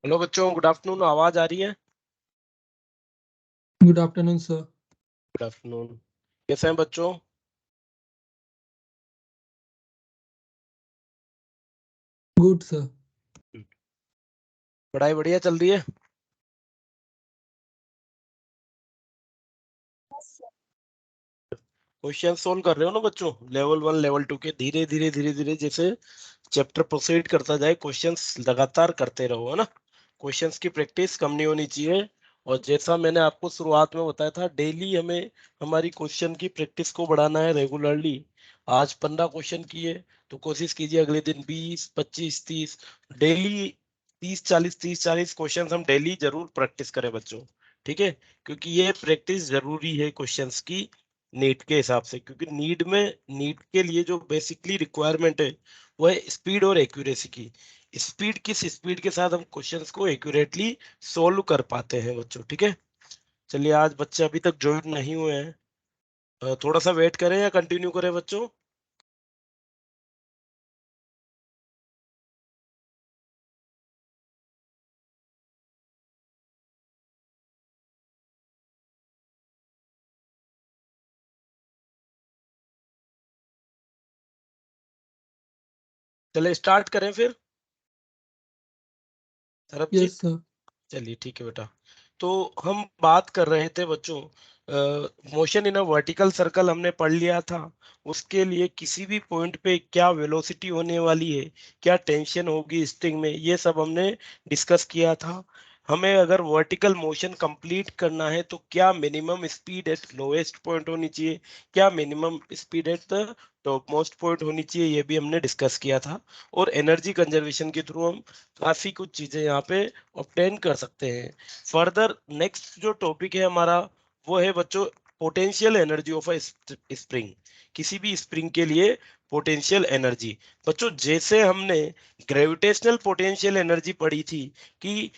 Hello बच्चों, good afternoon. आवाज आ रही है? Good afternoon sir. Good afternoon. कैसे हैं बच्चों? Good sir. पढ़ाई बढ़िया चल रही है? क्वेश्चन सोल्व कर रहे हो ना बच्चों? लेवल 1 लेवल 2 के धीरे धीरे धीरे धीरे जैसे चैप्टर प्रोसीड करता जाए क्वेश्चंस लगातार करते रहो, है ना। क्वेश्चंस की प्रैक्टिस कम नहीं होनी चाहिए। और जैसा मैंने आपको शुरुआत में बताया था, डेली हमें हमारी क्वेश्चन की प्रैक्टिस को बढ़ाना है रेगुलरली। आज 15 क्वेश्चन किए तो कोशिश कीजिए अगले दिन 20, 25, 30, डेली 30 40 क्वेश्चन हम डेली जरूर प्रैक्टिस करें बच्चों। ठीक है, क्योंकि ये प्रैक्टिस जरूरी है क्वेश्चंस की नीट के हिसाब से। क्योंकि नीट के लिए जो बेसिकली रिक्वायरमेंट है वो है स्पीड और एक्यूरेसी की। स्पीड, किस स्पीड के साथ हम क्वेश्चंस को एक्यूरेटली सोल्व कर पाते हैं बच्चों। ठीक है, चलिए। आज बच्चे अभी तक ज्वाइन नहीं हुए हैं, थोड़ा सा वेट करें या कंटिन्यू करें बच्चों? चले स्टार्ट करें फिर सरबजीत। Yes sir. चलिए ठीक है बेटा। तो हम बात कर रहे थे बच्चों, motion in a vertical circle हमने पढ़ लिया था। उसके लिए किसी भी पॉइंट पे क्या वेलोसिटी होने वाली है, क्या टेंशन होगी स्ट्रिंग में, ये सब हमने डिस्कस किया था। हमें अगर वर्टिकल मोशन कंप्लीट करना है तो क्या minimum speed at lowest point होनी चाहिए, क्या minimum speed at the top most point होनी चाहिए, ये भी हमने डिस्कस किया था। और एनर्जी कंजर्वेशन के थ्रू हम काफी कुछ चीजें यहाँ पे ऑब्टेन कर सकते हैं। फर्दर नेक्स्ट जो टॉपिक है हमारा वो है बच्चों potential energy of a spring. किसी भी स्प्रिंग के लिए पोटेंशियल एनर्जी। बच्चों जैसे हमने ग्रेविटेशनल पोटेंशियल एनर्जी पढ़ी थी कि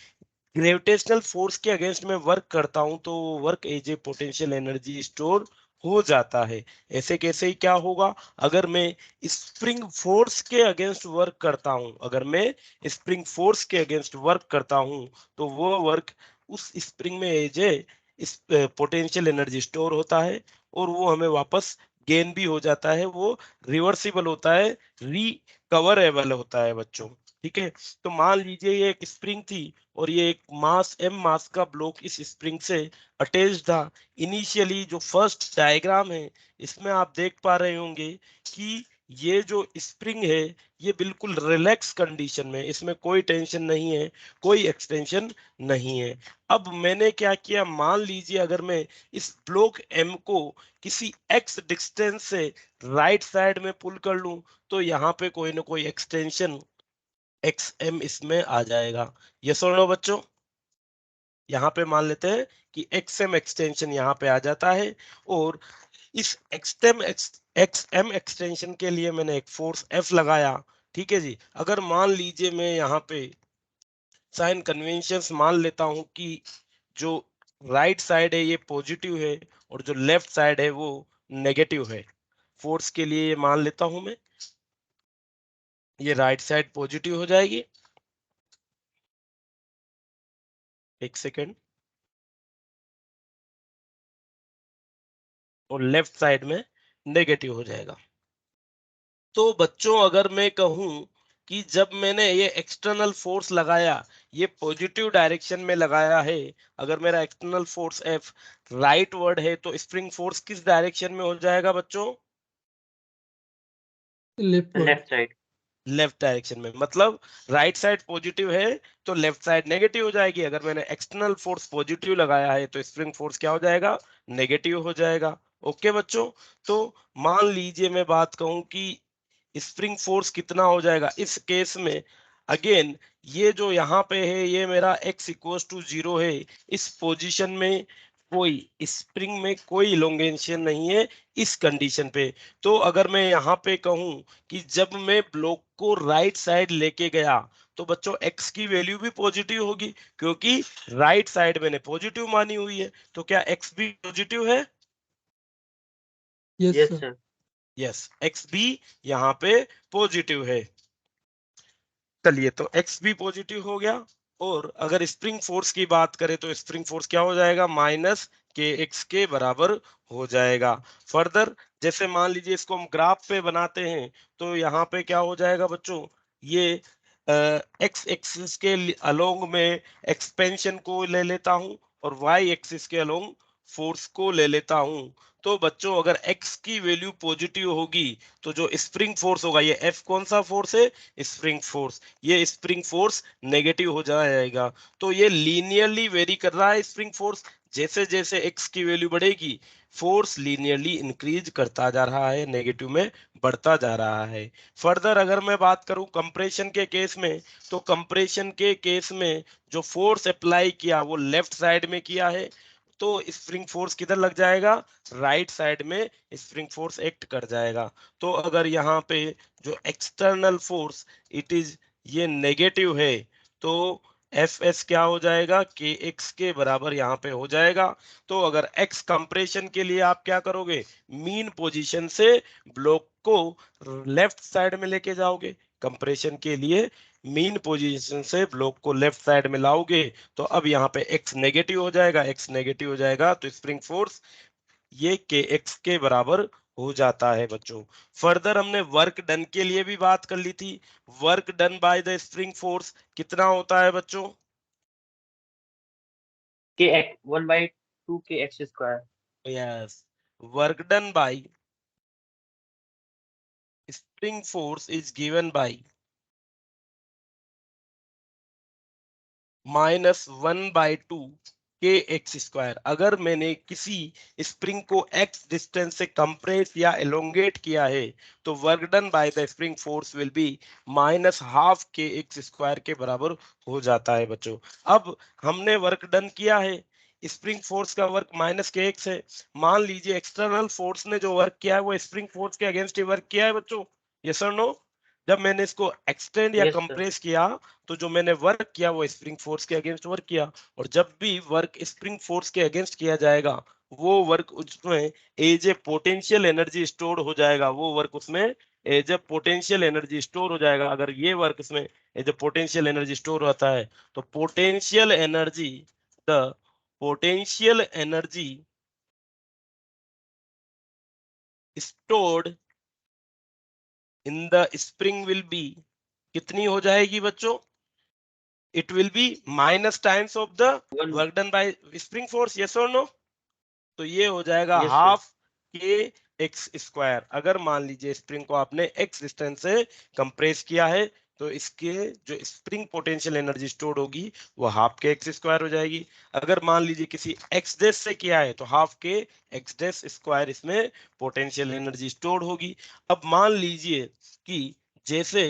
ग्रेविटेशनल फोर्स के अगेंस्ट में वर्क करता हूं तो work as a potential energy store हो जाता है। ऐसे कैसे ही क्या होगा, अगर मैं स्प्रिंग फोर्स के अगेंस्ट वर्क करता हूं, अगर मैं स्प्रिंग फोर्स के अगेंस्ट वर्क करता हूं तो वो वर्क उस स्प्रिंग में as a potential energy store होता है और वो हमें वापस गेन भी हो जाता है, वो रिवर्सिबल होता है, रिकवरेबल होता है बच्चों। ठीक है। तो मान लीजिए ये एक स्प्रिंग थी और ये एक मास एम मास का ब्लॉक इस स्प्रिंग से अटैच्ड था। इनिशियली जो फर्स्ट डायग्राम है इसमें आप देख पा रहे होंगे कि ये जो स्प्रिंग है ये बिल्कुल रिलैक्स कंडीशन में, इसमें कोई टेंशन नहीं है, कोई एक्सटेंशन नहीं है। अब मैंने क्या किया, मान लीजिए अगर मैं इस ब्लॉक एम को किसी एक्स डिस्टेंस से राइट साइड में पुल कर लूं तो यहाँ पे कोई ना कोई एक्सटेंशन एक्स एम इसमें आ जाएगा। ये सुनो बच्चों, यहाँ पे मान लेते हैं कि एक्स एम एक्सटेंशन यहाँ पे आ जाता है और इस एक्सटेम एक्स एम एक्सटेंशन के लिए मैंने एक फोर्स एफ लगाया। ठीक है जी। अगर मान लीजिए मैं यहाँ पे साइन कन्वेंशंस मान लेता हूँ कि जो राइट साइड है ये पॉजिटिव है और जो लेफ्ट साइड है वो नेगेटिव है। फोर्स के लिए ये मान लेता हूं मैं, ये राइट साइड पॉजिटिव हो जाएगी। एक सेकेंड। और लेफ्ट साइड में नेगेटिव हो जाएगा। तो बच्चों अगर मैं कहूं कि जब मैंने ये एक्सटर्नल फोर्स लगाया, ये पॉजिटिव डायरेक्शन में लगाया है, अगर मेरा external force F right word है तो स्प्रिंग फोर्स किस डायरेक्शन में हो जाएगा बच्चों? Left word. Left side. Left direction में, मतलब राइट साइड पॉजिटिव है तो लेफ्ट साइड नेगेटिव हो जाएगी। अगर मैंने एक्सटर्नल फोर्स पॉजिटिव लगाया है तो स्प्रिंग फोर्स क्या हो जाएगा? नेगेटिव हो जाएगा। ओके बच्चों। तो मान लीजिए मैं बात कहूं कि स्प्रिंग फोर्स कितना हो जाएगा इस केस में। अगेन ये जो यहाँ पे है ये मेरा x इक्वल्स टू 0 है। इस पोजीशन में कोई स्प्रिंग में कोई इलोंगेशन नहीं है इस कंडीशन पे। तो अगर मैं यहाँ पे कहूं कि जब मैं ब्लॉक को राइट साइड लेके गया तो बच्चों x की वैल्यू भी पॉजिटिव होगी क्योंकि राइट साइड मैंने पॉजिटिव मानी हुई है। तो क्या x भी पॉजिटिव है? Yes yes sir. Sir. Yes, x भी यहाँ पे पॉजिटिव है। चलिए तो x भी पॉजिटिव हो गया। और अगर स्प्रिंग फोर्स की बात करें तो स्प्रिंग फोर्स क्या हो जाएगा? माइनस के एक्स के बराबर हो जाएगा। फर्दर जैसे मान लीजिए इसको हम ग्राफ पे बनाते हैं तो यहाँ पे क्या हो जाएगा बच्चों, ये एक्स एक्सिस के अलोंग में एक्सपेंशन को ले लेता हूँ और वाई एक्सिस के अलोंग फोर्स को ले लेता हूँ। तो बच्चों अगर x की वैल्यू पॉजिटिव होगी तो जो स्प्रिंग फोर्स होगा, ये F कौन सा फोर्स है? Spring force. ये स्प्रिंग फोर्स नेगेटिव हो जाएगा। तो ये लीनियरली वेरी कर रहा है स्प्रिंग फोर्स। जैसे जैसे x की वैल्यू बढ़ेगी फोर्स लीनियरली इंक्रीज करता जा रहा है, नेगेटिव में बढ़ता जा रहा है। फर्दर अगर मैं बात करूं कंप्रेशन के केस में, तो कंप्रेशन के केस में जो फोर्स अप्लाई किया वो लेफ्ट साइड में किया है तो स्प्रिंग फोर्स किधर लग जाएगा? राइट साइड में स्प्रिंग फोर्स एक्ट कर जाएगा। तो अगर यहाँ पे जो एक्सटर्नल फोर्स इट इज ये नेगेटिव है तो एफ एस क्या हो जाएगा? के एक्स के बराबर यहाँ पे हो जाएगा। तो अगर एक्स कंप्रेशन के लिए आप क्या करोगे? मीन पोजीशन से ब्लॉक को लेफ्ट साइड में लेके जाओगे। कंप्रेशन के लिए मीन पोजीशन से ब्लॉक को लेफ्ट साइड में लाओगे तो अब यहाँ पे x नेगेटिव हो जाएगा। x नेगेटिव हो जाएगा तो स्प्रिंग फोर्स ये के एक्स के बराबर हो जाता है बच्चों। फर्दर हमने वर्क डन के लिए भी बात कर ली थी। Work done by the spring force कितना होता है बच्चों? के एक्स 1/2 के x square. Yes, work done by spring force is given by -1/2 के एक्स स्क्वायर। अगर मैंने किसी स्प्रिंग को एक्स डिस्टेंस से कंप्रेस या एलोंगेट किया है तो work done by the spring force will be -12 के एक्स स्क्वायर के बराबर हो जाता है बच्चों। अब हमने वर्क डन किया है, स्प्रिंग फोर्स का वर्क -kx है। मान लीजिए एक्सटर्नल फोर्स ने जो वर्क किया है वो स्प्रिंग फोर्स के अगेंस्ट ही वर्क किया है बच्चों, यस और नो? जब मैंने इसको एक्सटेंड या यस सर। कंप्रेस किया तो जो मैंने वर्क किया वो स्प्रिंग फोर्स के अगेंस्ट वर्क किया, और जब भी वर्क स्प्रिंग फोर्स के अगेंस्ट किया जाएगा वो वर्क उसमें as a potential energy store हो जाएगा, वो वर्क उसमें as a potential energy store हो जाएगा। अगर ये वर्क इसमें as a potential energy store होता है तो potential energy, the potential energy stored in the spring will be कितनी हो जाएगी बच्चों? It will be minus times of the one. work done by spring force, yes or no? तो ये हो जाएगा यस सर। हाफ के एक्स स्क्वायर। अगर मान लीजिए स्प्रिंग को आपने एक्स डिस्टेंस से कंप्रेस किया है तो इसके जो स्प्रिंग पोटेंशियल एनर्जी स्टोर होगी वो हाफ के एक्स स्क्वायर हो जाएगी। अगर मान लीजिए किसी एक्स डेस से किया है तो हाफ के एक्स डेस स्क्वायर इसमें पोटेंशियल एनर्जी स्टोर होगी। अब मान लीजिए कि जैसे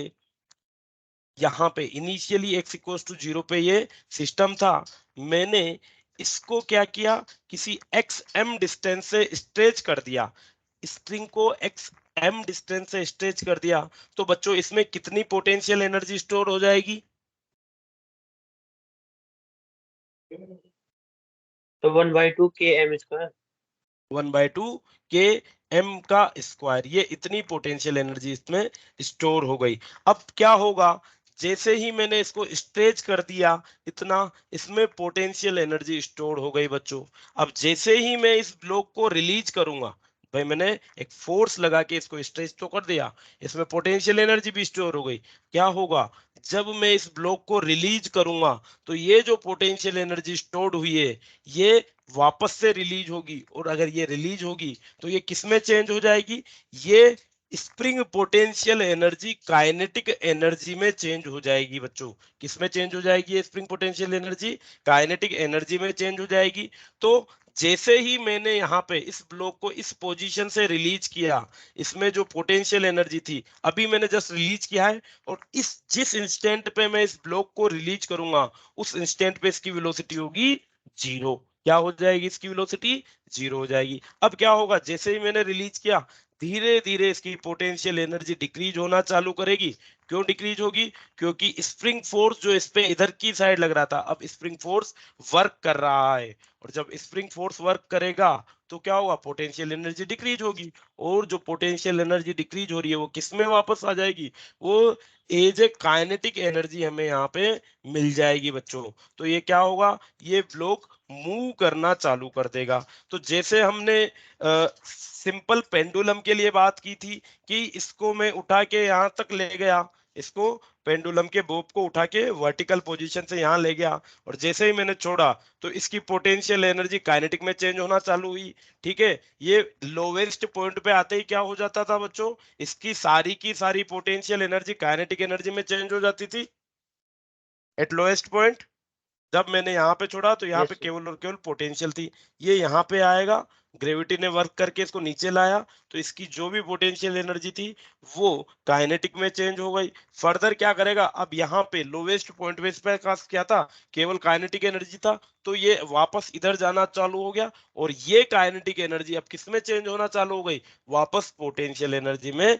यहाँ पे इनिशियली x इक्वल्स टू 0 पे ये सिस्टम था, मैंने इसको क्या किया, किसी एक्स एम डिस्टेंस से स्ट्रेच कर दिया, स्प्रिंग को एक्स एम डिस्टेंस से स्ट्रेच कर दिया, तो बच्चों इसमें कितनी पोटेंशियल एनर्जी स्टोर हो जाएगी? तो 1/2 के एम स्क्वायर। 1/2 के एम का स्क्वायर, ये इतनी पोटेंशियल एनर्जी इसमें स्टोर हो गई। अब क्या होगा, जैसे ही मैंने इसको स्ट्रेच कर दिया इतना, इसमें पोटेंशियल एनर्जी स्टोर हो गई बच्चों। अब जैसे ही मैं इस ब्लॉक को रिलीज करूंगा, भाई मैंने एक फोर्स लगा के इसको स्ट्रेच तो कर दिया, इसमें पोटेंशियल एनर्जी भी स्टोर हो गई। क्या होगा, जब मैं इस ब्लॉक को रिलीज करूंगा तो ये जो पोटेंशियल एनर्जी स्टोर्ड हुई है ये वापस से रिलीज होगी, और अगर ये रिलीज होगी तो ये किस में चेंज हो जाएगी, ये spring potential energy kinetic energy में चेंज हो जाएगी बच्चों। किस में चेंज हो जाएगी ये spring potential energy? Kinetic energy में चेंज हो जाएगी। तो जैसे ही मैंने यहाँ पे इस ब्लॉक को इस पोजीशन से रिलीज किया, इसमें जो पोटेंशियल एनर्जी थी अभी मैंने जस्ट रिलीज किया है, और इस जिस इंस्टेंट पे मैं इस ब्लॉक को रिलीज करूंगा उस इंस्टेंट पे इसकी वेलोसिटी होगी 0। क्या हो जाएगी इसकी वेलोसिटी? 0 हो जाएगी। अब क्या होगा, जैसे ही मैंने रिलीज किया धीरे धीरे इसकी पोटेंशियल एनर्जी डिक्रीज होना चालू करेगी। क्यों डिक्रीज होगी? क्योंकि स्प्रिंग फोर्स जो इस पे इधर की साइड लग रहा था, अब स्प्रिंग फोर्स वर्क कर रहा है, और जब स्प्रिंग फोर्स वर्क करेगा तो क्या होगा, पोटेंशियल एनर्जी डिक्रीज होगी, और जो पोटेंशियल एनर्जी डिक्रीज हो रही है वो किस में वापस आ जाएगी, वो एज ए काइनेटिक एनर्जी हमें यहाँ पे मिल जाएगी बच्चों। तो ये क्या होगा, ये ब्लॉक मूव करना चालू कर देगा। तो जैसे हमने सिंपल पेंडुलम के लिए बात की थी कि इसको मैं उठा के यहाँ तक ले गया, इसको पेंडुलम के बोब को उठा के वर्टिकल पोजीशन से यहाँ ले गया, और जैसे ही मैंने छोड़ा तो इसकी पोटेंशियल एनर्जी काइनेटिक में चेंज होना चालू हुई। ठीक है, ये लोवेस्ट पॉइंट पे आते ही क्या हो जाता था बच्चों, इसकी सारी की सारी पोटेंशियल एनर्जी काइनेटिक एनर्जी में चेंज हो जाती थी एट लोएस्ट पॉइंट। जब मैंने यहाँ पे छोड़ा तो यहाँ पे यस सर। केवल और केवल पोटेंशियल थी, ये यहाँ पे आएगा, ग्रेविटी ने वर्क करके इसको नीचे लाया, तो इसकी जो भी पोटेंशियल एनर्जी थी वो काइनेटिक में चेंज हो गई। फर्दर क्या करेगा, अब यहाँ पे लोवेस्ट पॉइंट पे इस पे का क्या था, केवल काइनेटिक एनर्जी था, तो ये वापस इधर जाना चालू हो गया, और ये काइनेटिक एनर्जी अब किस में चेंज होना चालू हो गई, वापस पोटेंशियल एनर्जी में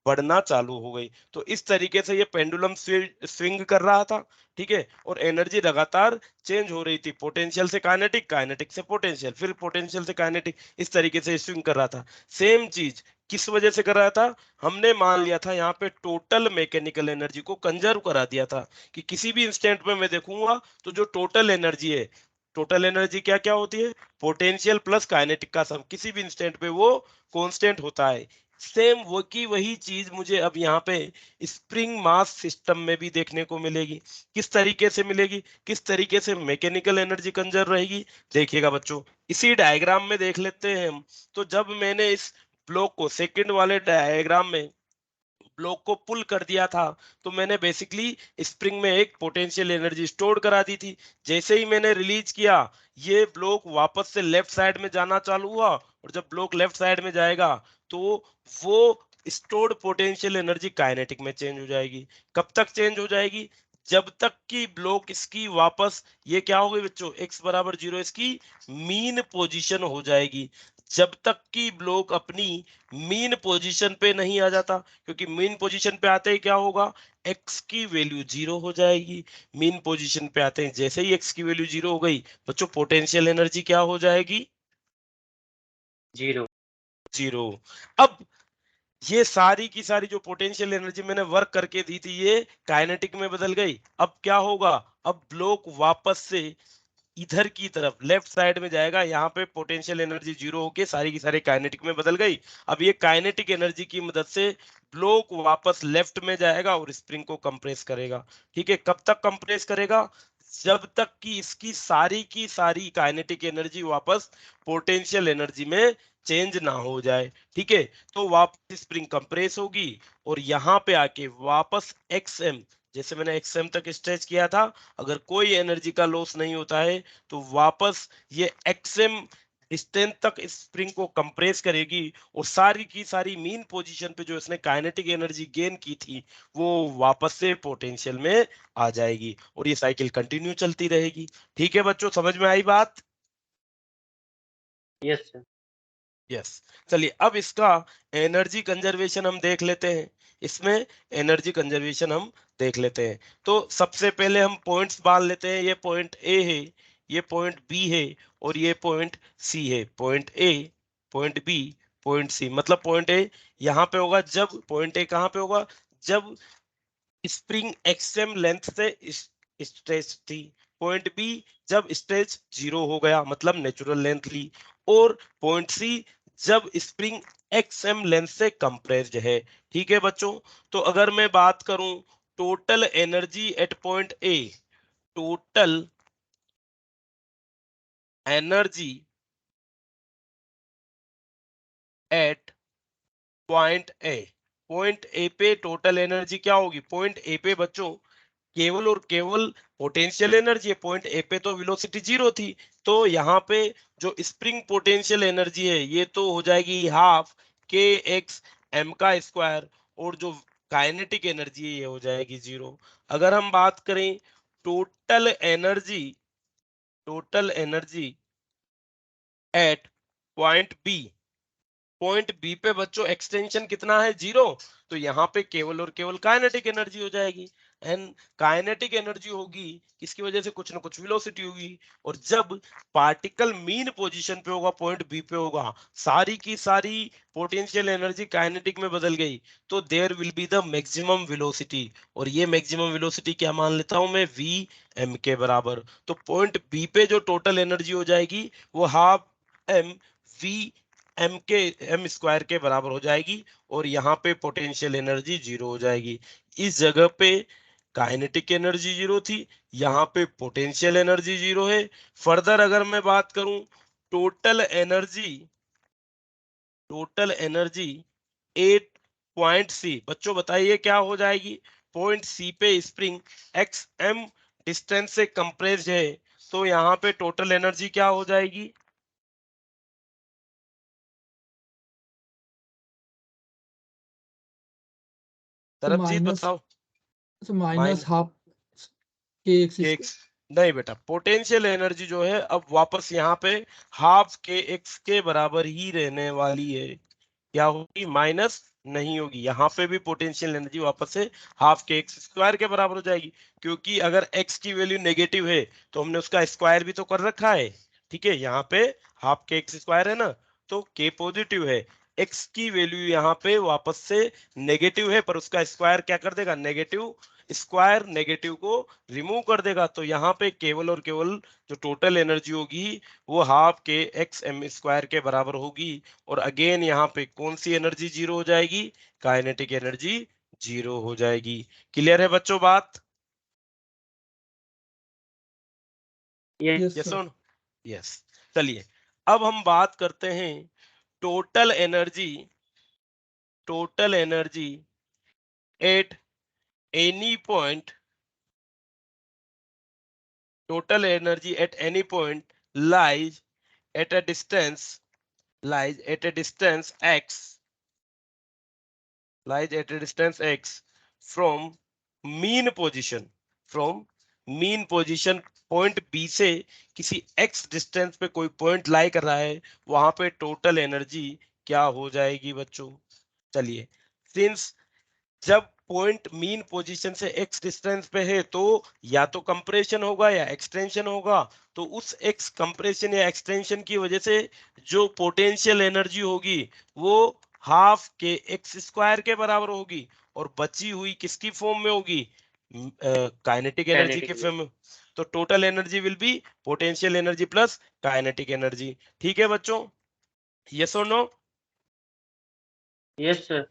बढ़ना चालू हो गई। तो इस तरीके से ये पेंडुलम स्विंग कर रहा था। ठीक है, और एनर्जी लगातार चेंज हो रही थी, पोटेंशियल से काइनेटिक, काइनेटिक से पोटेंशियल, फिर पोटेंशियल से काइनेटिक, इस तरीके से स्विंग कर रहा था। सेम चीज किस वजह से कर रहा था, हमने मान लिया था यहाँ पे टोटल मैकेनिकल एनर्जी को कंजर्व करा दिया था, कि किसी भी इंस्टेंट में मैं देखूंगा तो जो टोटल एनर्जी है, टोटल एनर्जी क्या क्या होती है, पोटेंशियल प्लस काइनेटिक का सम, किसी भी इंस्टेंट पे वो कांस्टेंट होता है। सेम वो की वही चीज मुझे अब यहाँ पे स्प्रिंग मास सिस्टम में भी देखने को मिलेगी। किस तरीके से मिलेगी, किस तरीके से मैकेनिकल एनर्जी कंजर्व रहेगी, देखिएगा बच्चों इसी डायग्राम में देख लेते हैं हम। तो जब मैंने इस ब्लॉक को सेकंड वाले डायग्राम में ब्लॉक को पुल कर दिया था, तो मैंने बेसिकली स्प्रिंग में एक पोटेंशियल एनर्जी स्टोर करा दी थी। जैसे ही मैंने रिलीज किया, ये ब्लॉक वापस से लेफ्ट साइड में जाना चालू हुआ, और जब ब्लॉक लेफ्ट साइड में जाएगा तो वो स्टोर्ड पोटेंशियल एनर्जी काइनेटिक में चेंज हो जाएगी। कब तक चेंज हो जाएगी, जब तक कि ब्लॉक इसकी वापस, ये क्या होगी बच्चों, x बराबर 0 इसकी मीन पोजीशन हो जाएगी। जब तक कि ब्लॉक अपनी मीन पोजीशन पे नहीं आ जाता, क्योंकि मीन पोजीशन पे आते ही क्या होगा, x की वैल्यू 0 हो जाएगी। मीन पोजीशन पे आते हैं जैसे ही x की वैल्यू 0 हो गई बच्चों, पोटेंशियल एनर्जी क्या हो जाएगी, 0। 0। अब ये सारी की सारी जो पोटेंशियल एनर्जी मैंने वर्क करके दी थी, ये काइनेटिक में बदल गई। अब क्या होगा, अब ब्लॉक वापस से इधर की तरफ लेफ्ट साइड में जाएगा, यहाँ पे पोटेंशियल एनर्जी 0 होके सारी की सारी काइनेटिक में बदल गई। अब ये काइनेटिक एनर्जी की मदद से ब्लॉक वापस लेफ्ट में जाएगा और स्प्रिंग को कंप्रेस करेगा। ठीक है, कब तक कंप्रेस करेगा, जब तक कि इसकी सारी की सारी काइनेटिक एनर्जी वापस पोटेंशियल एनर्जी में चेंज ना हो जाए। ठीक है, तो वापस स्प्रिंग कंप्रेस होगी और यहाँ पे आके वापस एक्सएम, जैसे मैंने एक्सएम तक स्ट्रेच किया था, अगर कोई एनर्जी का लॉस नहीं होता है तो वापस ये एक्सएम डिस्टेंस तक स्प्रिंग को कंप्रेस करेगी, और सारी की सारी मीन पोजीशन पे जो इसने काइनेटिक एनर्जी गेन की थी वो वापस से पोटेंशियल में आ जाएगी, और ये साइकिल कंटिन्यू चलती रहेगी। ठीक है बच्चों, समझ में आई बात? Yes sir. यस। चलिए अब इसका एनर्जी कंजर्वेशन हम देख लेते हैं। इसमें एनर्जी कंजर्वेशन हम देख लेते हैं। तो सबसे पहले हम पॉइंट्स बांध लेते हैं। ये पॉइंट ए है, ये पॉइंट बी है, और ये पॉइंट सी है। Point A, point B, point C. मतलब पॉइंट ए यहाँ पे होगा, जब पॉइंट ए कहाँ पे होगा, जब स्प्रिंग एक्सएम लेंथ से स्ट्रेच थी। पॉइंट बी, जब स्ट्रेच 0 हो गया, मतलब नेचुरल लेंथ ली। और पॉइंट सी, जब स्प्रिंग एक्सएम लेंथ से कंप्रेस्ड है। ठीक है बच्चों, तो अगर मैं बात करूं total energy at point A, total energy at point A, point A पे टोटल एनर्जी क्या होगी, पॉइंट ए पे बच्चों केवल और केवल पोटेंशियल एनर्जी है। पॉइंट ए पे तो वेलोसिटी 0 थी, तो यहाँ पे जो स्प्रिंग पोटेंशियल एनर्जी है ये तो हो जाएगी हाफ के एक्स एम का स्क्वायर, और जो काइनेटिक एनर्जी है ये हो जाएगी 0। अगर हम बात करें total energy, total energy at point B, point B पे बच्चों एक्सटेंशन कितना है, 0। तो यहाँ पे केवल और केवल काइनेटिक एनर्जी हो जाएगी। एंड काइनेटिक एनर्जी होगी किसकी वजह से, कुछ ना कुछ वेलोसिटी होगी। और जब पार्टिकल मीन पोजीशन पे होगा, पॉइंट बी पे होगा, सारी की सारी पोटेंशियल एनर्जी काइनेटिक में बदल गई, तो there will be the maximum velocity. और ये मैक्सिमम वेलोसिटी क्या मान लेता हूं मैं, वी एम के बराबर। तो पॉइंट बी पे जो टोटल एनर्जी हो जाएगी वो हाफ एम वी एम के एम स्क्वायर के बराबर हो जाएगी, और यहाँ पे पोटेंशियल एनर्जी 0 हो जाएगी। इस जगह पे काइनेटिक एनर्जी 0 थी, यहाँ पे पोटेंशियल एनर्जी 0 है। फर्दर अगर मैं बात करूं total energy, total energy at point C, बच्चों बताइए क्या हो जाएगी। पॉइंट सी पे स्प्रिंग एक्स एम डिस्टेंस से कंप्रेस्ड है, तो यहाँ पे टोटल एनर्जी क्या हो जाएगी, तो तरफजीत माइनस, बताओ। तो माइनस माइन हाफ के एक्स के एक्स, नहीं बेटा, पोटेंशियल एनर्जी जो है अब वापस यहाँ पे हाफ के एक्स के बराबर ही रहने वाली है। क्या होगी, माइनस नहीं होगी। यहाँ पे भी पोटेंशियल एनर्जी वापस से हाफ के एक्स स्क्वायर के बराबर हो जाएगी, क्योंकि अगर एक्स की वैल्यू नेगेटिव है तो हमने उसका स्क्वायर भी तो कर रखा है। ठीक है, यहाँ पे हाफ के एक्स स्क्वायर है ना, तो के पॉजिटिव है, एक्स की वैल्यू यहाँ पे वापस से नेगेटिव है, पर उसका स्क्वायर क्या कर देगा, नेगेटिव स्क्वायर नेगेटिव को रिमूव कर देगा, तो यहाँ पे केवल और केवल जो टोटल एनर्जी होगी वो हाफ के एक्स एम स्क्वायर के बराबर होगी। और अगेन यहाँ पे कौन सी एनर्जी जीरो हो जाएगी? काइनेटिक एनर्जी जीरो हो जाएगी। क्लियर है बच्चों बात? Yes yes yes sir. और यस। चलिए अब हम बात करते हैं total energy, total energy at any point, total energy at any point lies at a distance, lies at a distance x, lies at a distance x from mean position, from mean position point B से किसी x distance पे कोई point लाई कर रहा है, वहां पे total energy क्या हो जाएगी बच्चों? चलिए, सिंस जब पॉइंट मीन पोजीशन से एक्स डिस्टेंस पे है तो या तो कंप्रेशन होगा या एक्सटेंशन होगा, तो उस एक्स कंप्रेशन या एक्सटेंशन की वजह से जो पोटेंशियल एनर्जी होगी वो हाफ के एक्स स्क्वायर के बराबर होगी, और बची हुई किसकी फॉर्म में होगी? काइनेटिक एनर्जी के काइनेटिक फॉर्म में। तो total energy will be potential energy plus kinetic energy. ठीक है बच्चों, यस और नो? Yes sir.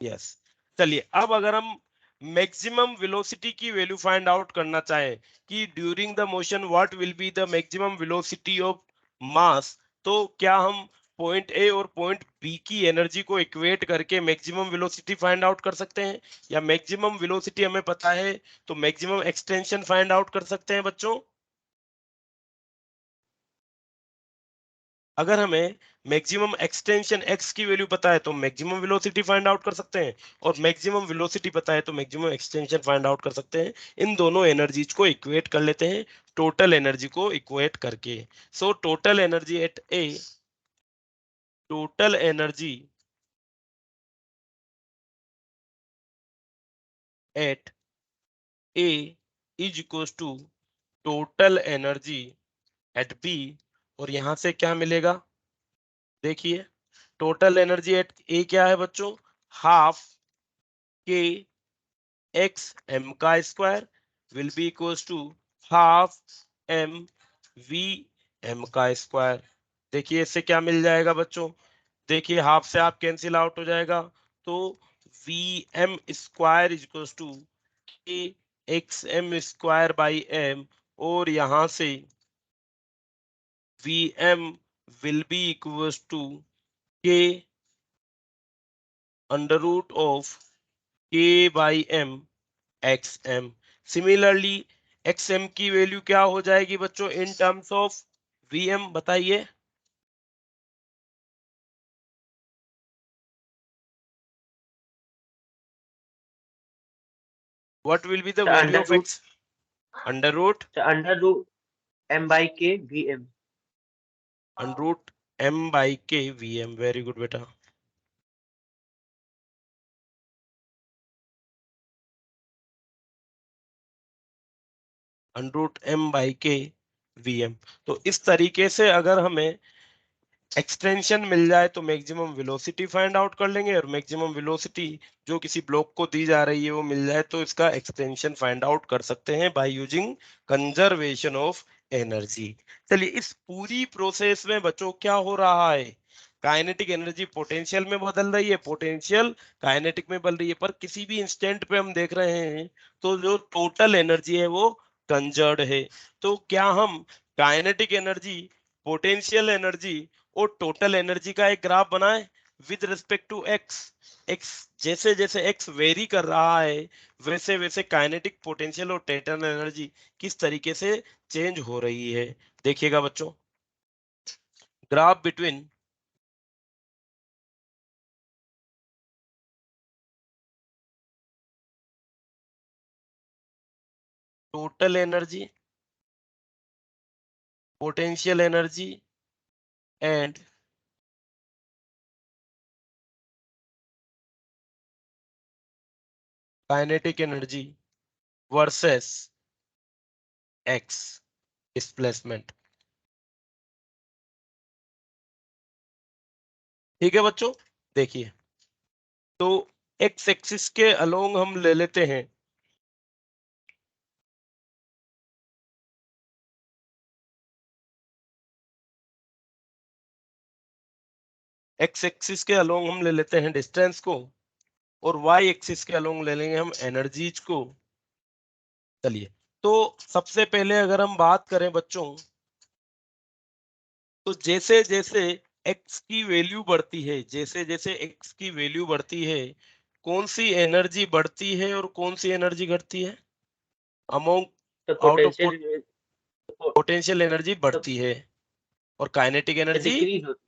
यस। चलिए अब अगर हम मैक्सिमम वेलोसिटी की वैल्यू फाइंड आउट करना चाहें कि during the motion what will be the maximum velocity of mass, तो क्या हम पॉइंट ए और पॉइंट बी की एनर्जी को इक्वेट करके मैक्सिमम वेलोसिटी फाइंड आउट कर सकते हैं? या मैक्सिमम वेलोसिटी हमें पता है तो मैक्सिमम एक्सटेंशन फाइंड आउट कर सकते हैं बच्चों? अगर हमें मैक्सिमम एक्सटेंशन x की वैल्यू पता है तो मैक्सिमम वेलोसिटी फाइंड आउट कर सकते हैं, और मैक्सिमम वेलोसिटी पता है तो मैक्सिमम एक्सटेंशन फाइंड आउट कर सकते हैं। इन दोनों एनर्जीज को इक्वेट कर लेते हैं टोटल एनर्जी को इक्वेट करके। So total energy at A, total energy at A is equal to total energy at B. और यहां से क्या मिलेगा? देखिए, टोटल एनर्जी एट ए क्या है बच्चों? हाफ के एक्स एम का square will be equals to half m v m का स्क्वायर। देखिए इससे क्या मिल जाएगा बच्चों? देखिए हाफ से हाफ कैंसिल आउट हो जाएगा, तो V M square is equals to K x M square by M, और यहां से V M will be equals to K under root of K by M X M. Similarly X M की value क्या हो जाएगी बच्चों in terms of V M? बताइए। What will be the value under of root, X? Under root, under root M by K V M. Under root M by K V M. Very good बेटा। Under root M by K V M. तो इस तरीके से अगर हमें extension मिल जाए तो maximum velocity find out कर लेंगे, और मैक्सिमम वेलोसिटी जो किसी ब्लॉक को दी जा रही है वो मिल जाए तो इसका एक्सटेंशन फाइंड आउट कर सकते हैं by using conservation of energy. चलिए, इस पूरी प्रोसेस में बच्चों क्या हो रहा है? काइनेटिक एनर्जी पोटेंशियल में बदल रही है, पोटेंशियल काइनेटिक में बदल रही है, पर किसी भी इंस्टेंट पे हम देख रहे हैं तो जो टोटल एनर्जी है वो कंजर्व है। तो क्या हम काइनेटिक एनर्जी, पोटेंशियल एनर्जी और टोटल एनर्जी का एक ग्राफ बनाए with respect to x? X जैसे जैसे एक्स वेरी कर रहा है वैसे वैसे काइनेटिक, पोटेंशियल और टोटल एनर्जी किस तरीके से चेंज हो रही है। देखिएगा बच्चों, graph between total energy, potential energy and kinetic energy versus x displacement. ठीक है बच्चों, देखिए, तो एक्स एक्सिस के अलोंग हम ले लेते हैं एक्स एक्सिस के अलोंग हम ले लेते हैं डिस्टेंस को और वाई एक्सिस के अलोंग ले लेंगे हम एनर्जीज को। चलिए, तो सबसे पहले अगर हम बात करें बच्चों, तो जैसे जैसे x की वैल्यू बढ़ती है, जैसे जैसे x की वैल्यू बढ़ती है, कौन सी एनर्जी बढ़ती है और कौन सी एनर्जी घटती है? अमोंग तो out of potential potential energy बढ़ती है और काइनेटिक एनर्जी डिक्रीज होती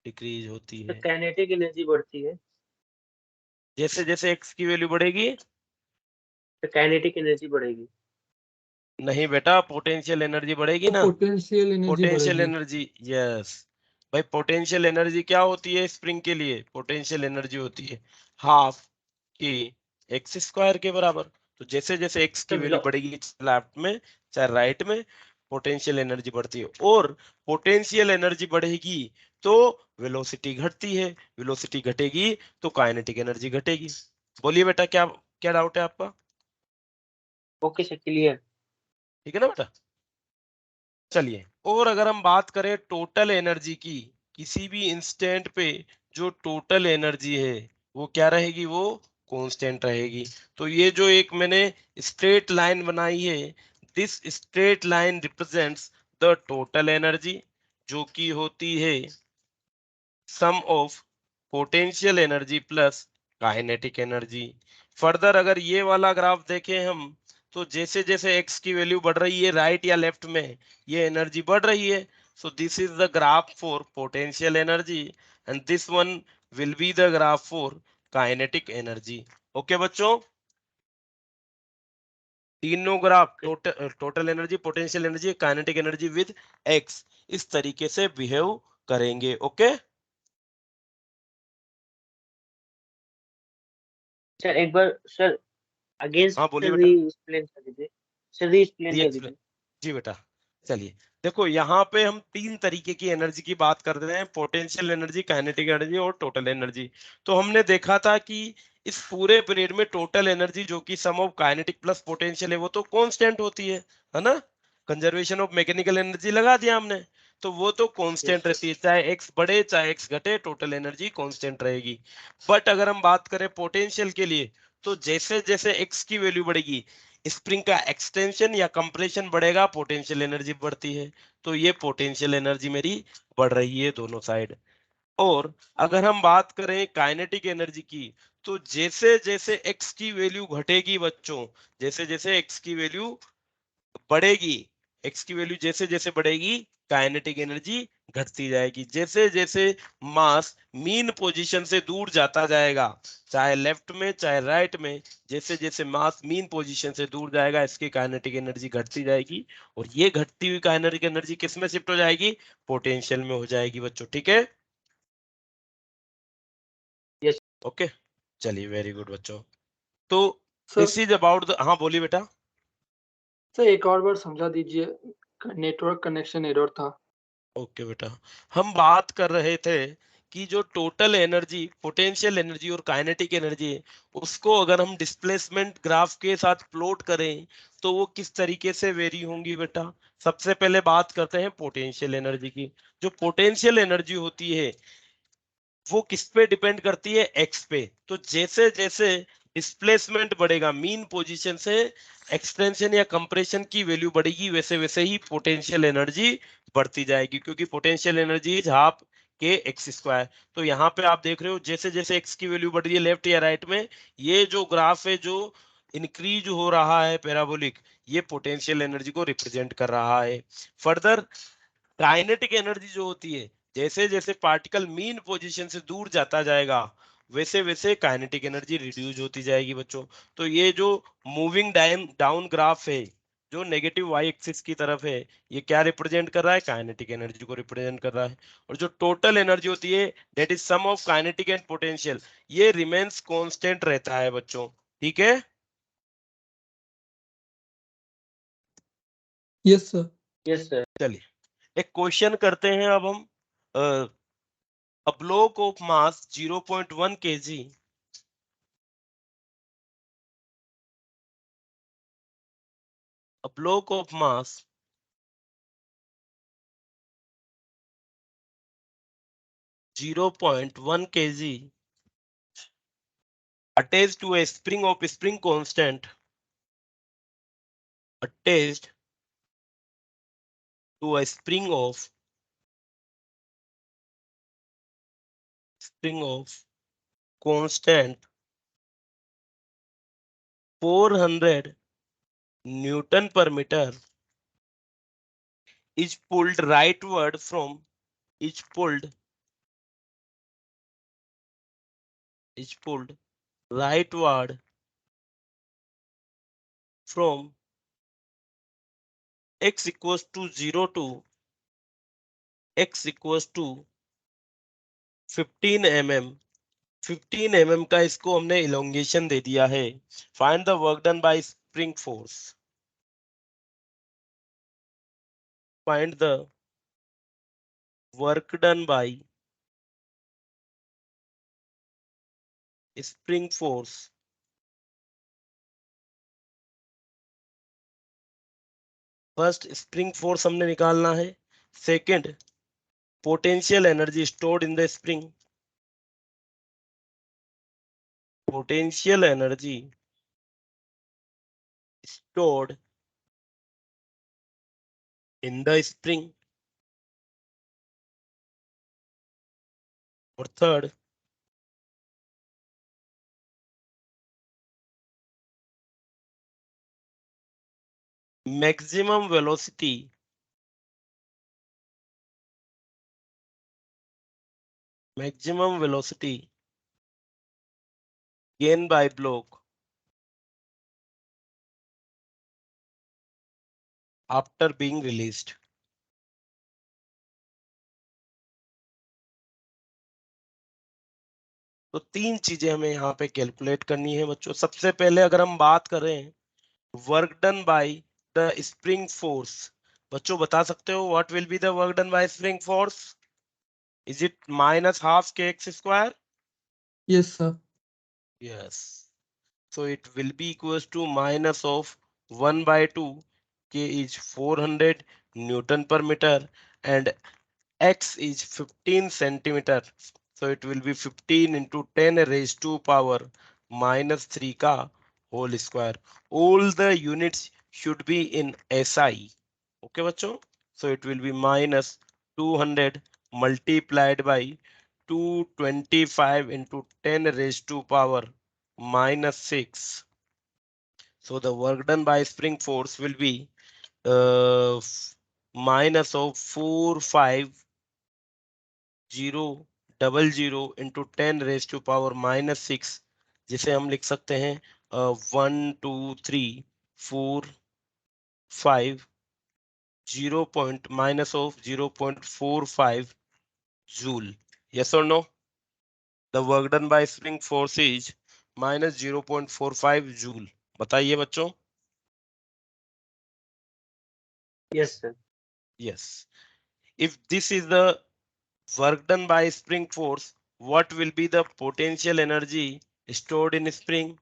डिक्रीज होती है, है। तो काइनेटिक एनर्जी बढ़ती है, जैसे जैसे x की वैल्यू बढ़ेगी, तो काइनेटिक एनर्जी बढ़ेगी। नहीं बेटा, पोटेंशियल एनर्जी बढ़ेगी तो ना। पोटेंशियल एनर्जी पोटेंशियल बढ़ेगी। एनर्जी, यस भाई। पोटेंशियल एनर्जी क्या होती है स्प्रिंग के लिए? पोटेंशियल एनर्जी होती है हाफ की एक्स स्क्वायर के बराबर। तो जैसे जैसे एक्स की तो वैल्यू बढ़ेगी, लेफ्ट में चाहे राइट में, पोटेंशियल एनर्जी बढ़ती है। और पोटेंशियल एनर्जी बढ़ेगी तो वेलोसिटी घटती है, वेलोसिटी घटेगी तो काइनेटिक एनर्जी घटेगी। बोलिए बेटा, क्या क्या डाउट है आपका? Okay sir, clear. ठीक है ना बेटा? चलिए, और अगर हम बात करें टोटल एनर्जी की, किसी भी इंस्टेंट पे जो टोटल एनर्जी है वो क्या रहेगी? वो कांस्टेंट रहेगी। तो ये जो एक मैंने स्ट्रेट लाइन बनाई है, this straight line represents the total energy, जो कि होती है sum of potential energy plus kinetic energy. Further अगर ये वाला ग्राफ देखें हम, तो जैसे जैसे x की वैल्यू बढ़ रही है राइट या लेफ्ट में, ये एनर्जी बढ़ रही है। So this is the graph for potential energy and this one will be the graph for kinetic energy. Okay बच्चों, तीनों graph total energy, potential energy, kinetic energy with x इस तरीके से बिहेव करेंगे। ओके सर एक बार sir again हाँ बोलिए sir री बेटा। एक्सप्लेन कर दीजिए, सर री एक्सप्लेन कर दीजिए। जी बेटा, चलिए देखो, यहाँ पे हम तीन तरीके की एनर्जी की बात कर रहे हैं, पोटेंशियल एनर्जी, काइनेटिक एनर्जी और टोटल एनर्जी। तो हमने देखा था कि इस पूरे पीरियड में टोटल एनर्जी जो कि सम ऑफ काइनेटिक प्लस पोटेंशियल है वो तो कांस्टेंट होती है ना। कंजर्वेशन ऑफ मैकेनिकल एनर्जी लगा दिया हमने, तो वो तो कांस्टेंट यस रहती है, चाहे एक्स बढ़े चाहे एक्स घटे, टोटल एनर्जी कांस्टेंट रहेगी। बट अगर हम बात करें पोटेंशियल के लिए, तो जैसे जैसे एक्स की वैल्यू बढ़ेगी, स्प्रिंग का एक्सटेंशन या कंप्रेशन बढ़ेगा, पोटेंशियल एनर्जी बढ़ती है। तो ये पोटेंशियल एनर्जी मेरी बढ़ रही है दोनों साइड। और अगर हम बात करें काइनेटिक एनर्जी की, तो जैसे जैसे एक्स की वैल्यू घटेगी बच्चों, जैसे जैसे एक्स की वैल्यू बढ़ेगी, एक्स की वैल्यू जैसे जैसे बढ़ेगी, काइनेटिक एनर्जी घटती जाएगी। जैसे जैसे मास मीन पोजीशन से दूर जाता जाएगा, चाहे लेफ्ट में चाहे राइट में, जैसे जैसे मास मीन पोजीशन से दूर जाएगा, इसकी काइनेटिक एनर्जी घटती जाएगी। और ये घटती हुई काइनेटिक एनर्जी किस में शिफ्ट हो जाएगी? पोटेंशियल में हो जाएगी बच्चों। ठीक है, यस। ओके, चलिए वेरी गुड बच्चों। तो sir this is about the, हाँ बोलिए बेटा। सर एक और बार समझा दीजिए, नेटवर्क कनेक्शन एरर था। ओके बेटा, हम बात कर रहे थे कि जो टोटल एनर्जी, पोटेंशियल एनर्जी और काइनेटिक एनर्जी है, उसको अगर हम डिस्प्लेसमेंट ग्राफ के साथ प्लॉट करें तो वो किस तरीके से वेरी होंगी बेटा। सबसे पहले बात करते हैं पोटेंशियल एनर्जी की। जो पोटेंशियल एनर्जी होती है वो किस पे डिपेंड करती है? एक्स पे। तो जैसे जैसे डिस्प्लेसमेंट बढ़ेगा मीन पोजीशन से, एक्सटेंशन या कंप्रेशन की वैल्यू बढ़ेगी, वैसे वैसे ही पोटेंशियल एनर्जी बढ़ती जाएगी, क्योंकि पोटेंशियल एनर्जी इज हाफ के एक्स स्क्वायर। तो यहाँ पे आप देख रहे हो जैसे जैसे एक्स की वैल्यू बढ़ रही है लेफ्ट या राइट में, ये जो ग्राफ है जो इंक्रीज हो रहा है पैराबोलिक, ये पोटेंशियल एनर्जी को रिप्रेजेंट कर रहा है। फर्दर काइनेटिक एनर्जी जो होती है, जैसे जैसे पार्टिकल मीन पोजीशन से दूर जाता जाएगा, वैसे वैसे काइनेटिक एनर्जी रिड्यूस होती जाएगी बच्चों। तो ये जो मूविंग डाउन ग्राफ है, जो नेगेटिव वाई एक्सिस की तरफ है, ये क्या रिप्रेजेंट कर रहा है? काइनेटिक एनर्जी को रिप्रेजेंट कर रहा है। और जो टोटल एनर्जी होती है, that is sum of kinetic and potential, ये रिमेन्स कांस्टेंट रहता है बच्चों। ठीक है, यस सर। Yes sir. चलिए एक क्वेश्चन करते हैं अब हम। A block of mass 0.1 kg, a block of mass 0.1 kg attached to a spring of spring constant attached to a spring of constant 400 Newton per meter is pulled rightward from is pulled rightward from x equals to 0 to x equals to 15 mm 15 mm का इसको हमने elongation दे दिया है. Find the work done by spring force. Find the work done by spring force. First spring force हमने निकालना है. Second potential energy stored in the spring. Potential energy stored in the spring. और third, maximum velocity gained by block after being released. तो तीन चीजें हमें यहाँ पे कैलकुलेट करनी है बच्चों. सबसे पहले अगर हम बात करें work done by the spring force, बच्चों बता सकते हो what will be the work done by spring force? Is it -12 kx²? Yes, sir. Yes. So it will be equals to minus of 1/2. K is 400 Newton per meter and X is 15 centimeter. So it will be 15 into 10 raised to power -3 का whole square. All the units should be in SI. Okay बच्चों? So it will be minus 200 multiplied by 225 into 10 raised to power -6. So the work done by spring force will be minus of 45000 into 10 raised to power -6, जिसे हम लिख सकते हैं 1 2 3 4 5 0 point minus of 0.45 joule. Yes or no? The work done by spring force is minus 0.45 joule. बताइए बच्चों. Yes, sir. Yes. If this is the work done by spring force, what will be the potential energy stored in spring?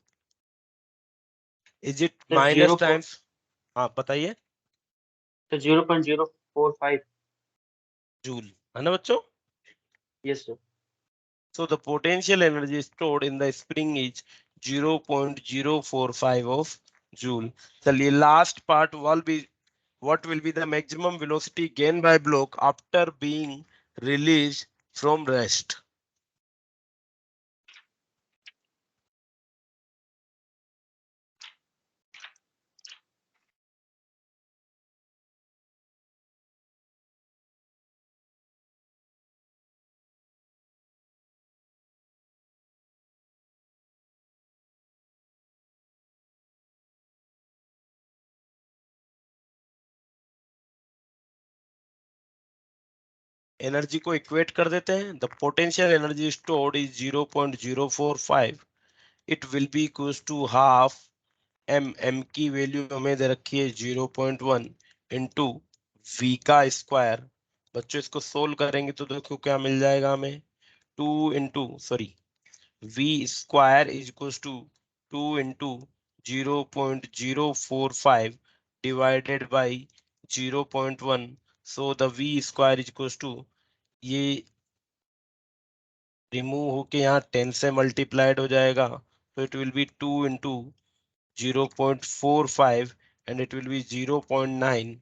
Is it Sir, minus 0. times? हाँ बताइए. So 0.045. Joule है ना बच्चों? Yes, sir. So the potential energy stored in the spring is 0.045 of joule. चलिए last part will be what will be the maximum velocity gained by block after being released from rest? Energy को equate कर देते हैं. The potential energy stored is 0.045. It will be equals to half m की value हमें दे रखी है 0.1 into we का स्क्वायर. बच्चों इसको सोल्व करेंगे तो देखो क्या मिल जाएगा हमें. 2 into sorry v square is equals to 2 into 0.045 divided by 0.1. So the v square is equals to ये रिमूव होके यहाँ 10 से मल्टीप्लाइड हो जाएगा, तो it will be 2 into 0.45 and it will be 0.9,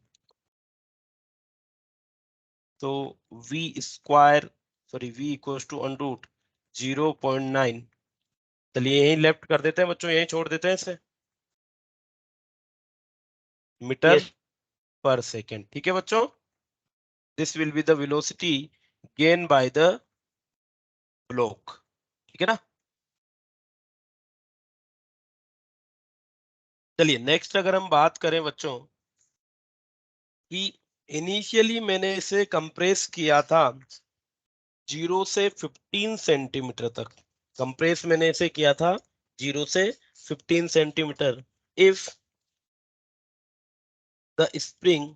तो v square sorry v equals to √ 0.9। चलिए यही लेफ्ट कर देते हैं बच्चों, यही छोड़ देते हैं इसे, मीटर Yes. पर सेकेंड। ठीक है बच्चों, this will be the velocity gain by the block. ठीक है ना। चलिए नेक्स्ट अगर हम बात करें बच्चों कि इनिशियली मैंने इसे कंप्रेस किया था 0 से 15 सेंटीमीटर तक, कंप्रेस मैंने इसे किया था 0 से 15 centimetre. If the spring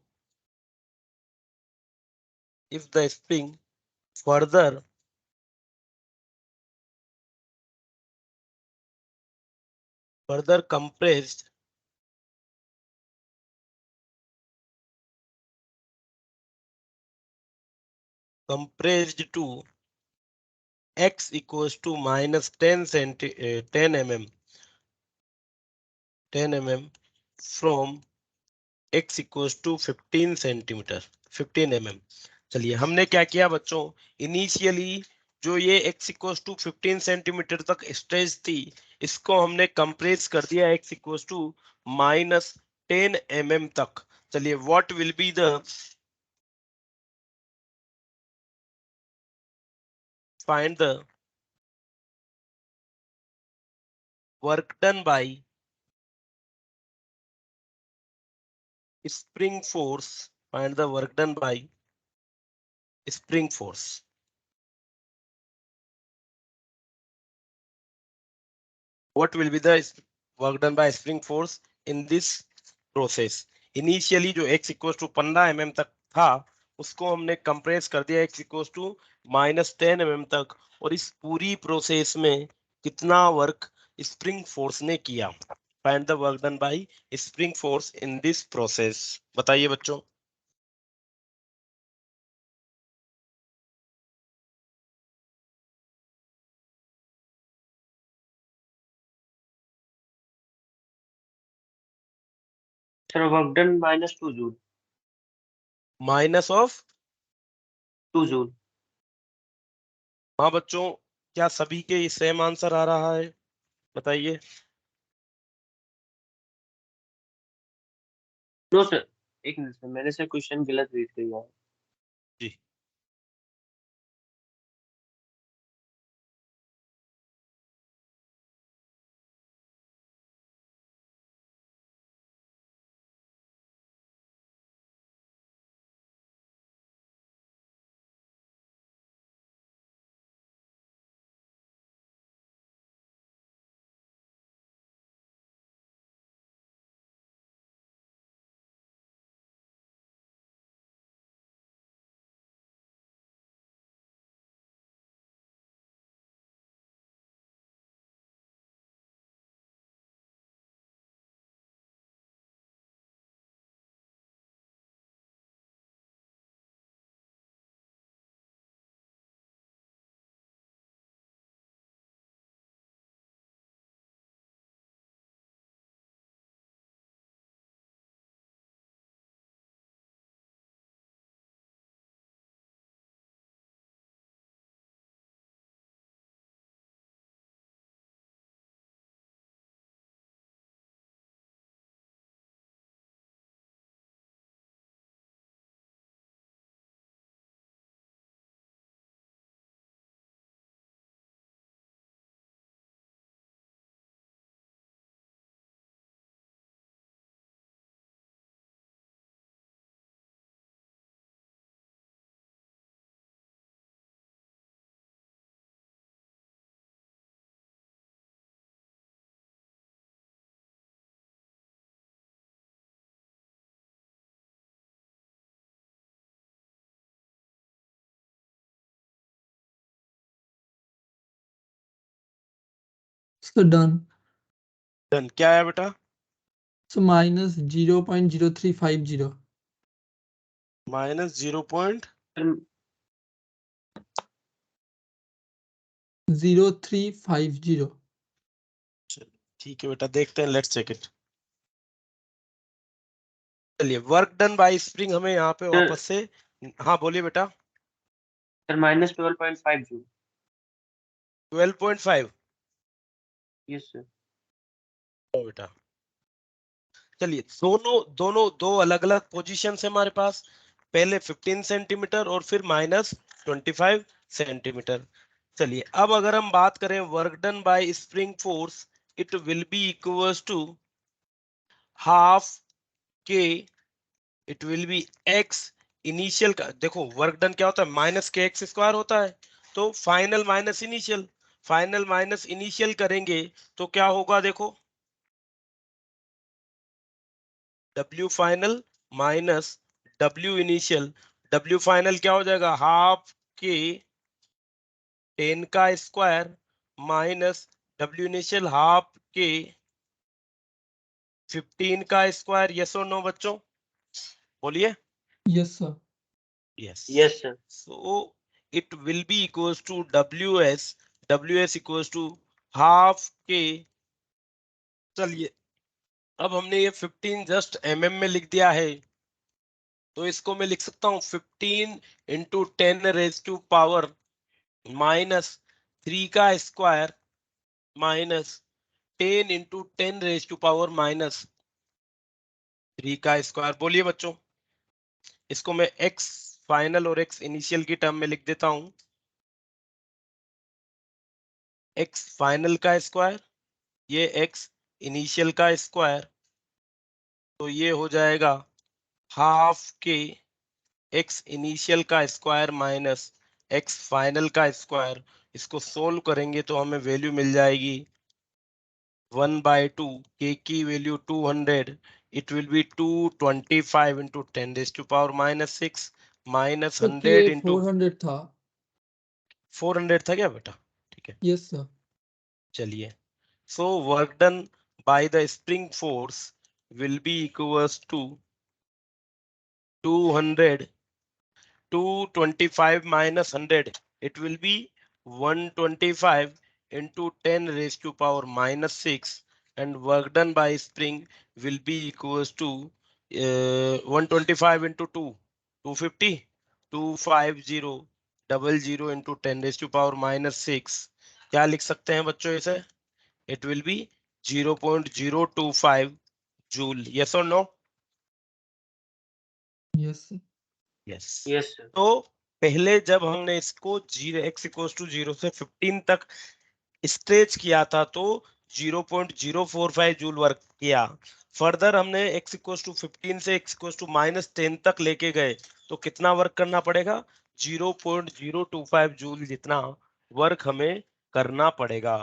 further compressed to x equals to minus 10 mm from x equals to 15 centimetre 15 mm। चलिए हमने क्या किया बच्चों, इनिशियली जो ये x इक्वल्स टू 15 सेंटीमीटर तक स्ट्रेच थी, इसको हमने कंप्रेस कर दिया x equals to minus 10 mm तक। चलिए what will be the find the work done by spring force, find the work done by spring force। What will be the work done by spring force in this process? Initially जो x equal to 15 mm तक था, उसको हमने compress कर दिया x equal to minus 10 mm तक, और इस पूरी प्रोसेस में कितना वर्क स्प्रिंग फोर्स ने किया। Find the work done by spring force in this process. बताइए बच्चों। Sir, work done minus 2 joule. Minus of 2 joule. हाँ बच्चों, क्या सभी के सेम आंसर आ रहा है? बताइए। No sir. एक मिनट सर, मैंने से क्वेश्चन गलत रीड किया है। जी So done. डन। क्या है बेटा? So minus 0.0350. माइनस 0. Sir, 0350। ठीक है बेटा, देखते हैं, लेट्स चेक इट। चलिए, वर्क डन बाय स्प्रिंग हमें यहाँ पे वापस से, हाँ बोलिए बेटा। Sir -12.5 joule. 12.5। Yes sir. बेटा चलिए, दोनों दोनों दो अलग अलग पोजीशन है हमारे पास, पहले 15 सेंटीमीटर और फिर -25 सेंटीमीटर। चलिए, अब अगर हम बात करें work done by spring force, it will be equals to half K, it will be X initial का, देखो वर्क डन क्या होता है, -kx² होता है, तो final minus initial, final minus initial करेंगे तो क्या होगा, देखो W final minus W initial, W final क्या हो जाएगा, हाफ के 10 का square minus W initial half के 15 का स्क्वायर। यस और नो बच्चों, बोलिए। Yes sir. Yes. Yes sir. So it will be equals to WS. WS equals to half K. चलिए, अब हमने ये 15 जस्ट mm में लिख दिया है, तो इसको मैं लिख सकता हूँ 15 इंटू 10⁻⁴ -3 का स्क्वायर माइनस 10 इंटू 10⁻⁻3 का स्क्वायर। बोलिए बच्चों, इसको मैं x फाइनल और x इनिशियल की टर्म में लिख देता हूं, x फाइनल का स्क्वायर, ये x इनिशियल का स्क्वायर, तो ये हो जाएगा हाफ के x इनिशियल का स्क्वायर माइनस x फाइनल का स्क्वायर। इसको सोल्व करेंगे तो हमें वैल्यू मिल जाएगी 1/2, k की value 200, it will B 225 into 10⁻⁻6 minus तो 100 इंटू 400 था। 400 था क्या बेटा? ठीक है, यस सर। चलिए, so work done by the spring force will be equals to 200, 225 minus 100, it will be 125 into 10⁻⁻6, and work done by spring will be equals to 125 into 2, 250, 250 00 into 10⁻⁻6। क्या लिख सकते हैं बच्चों इसे? It will be 0.025 joule. Yes or no? Yes sir. Yes. Yes sir. तो पहले जब हमने इसको 0 से 15 तक स्ट्रेच किया था तो 0.045 जूल वर्क किया। फर्दर हमने x इक्वल्स टू 15 से x इक्वल्स टू -10 तक लेके गए तो कितना वर्क करना पड़ेगा? 0.025 जूल जितना वर्क हमें करना पड़ेगा।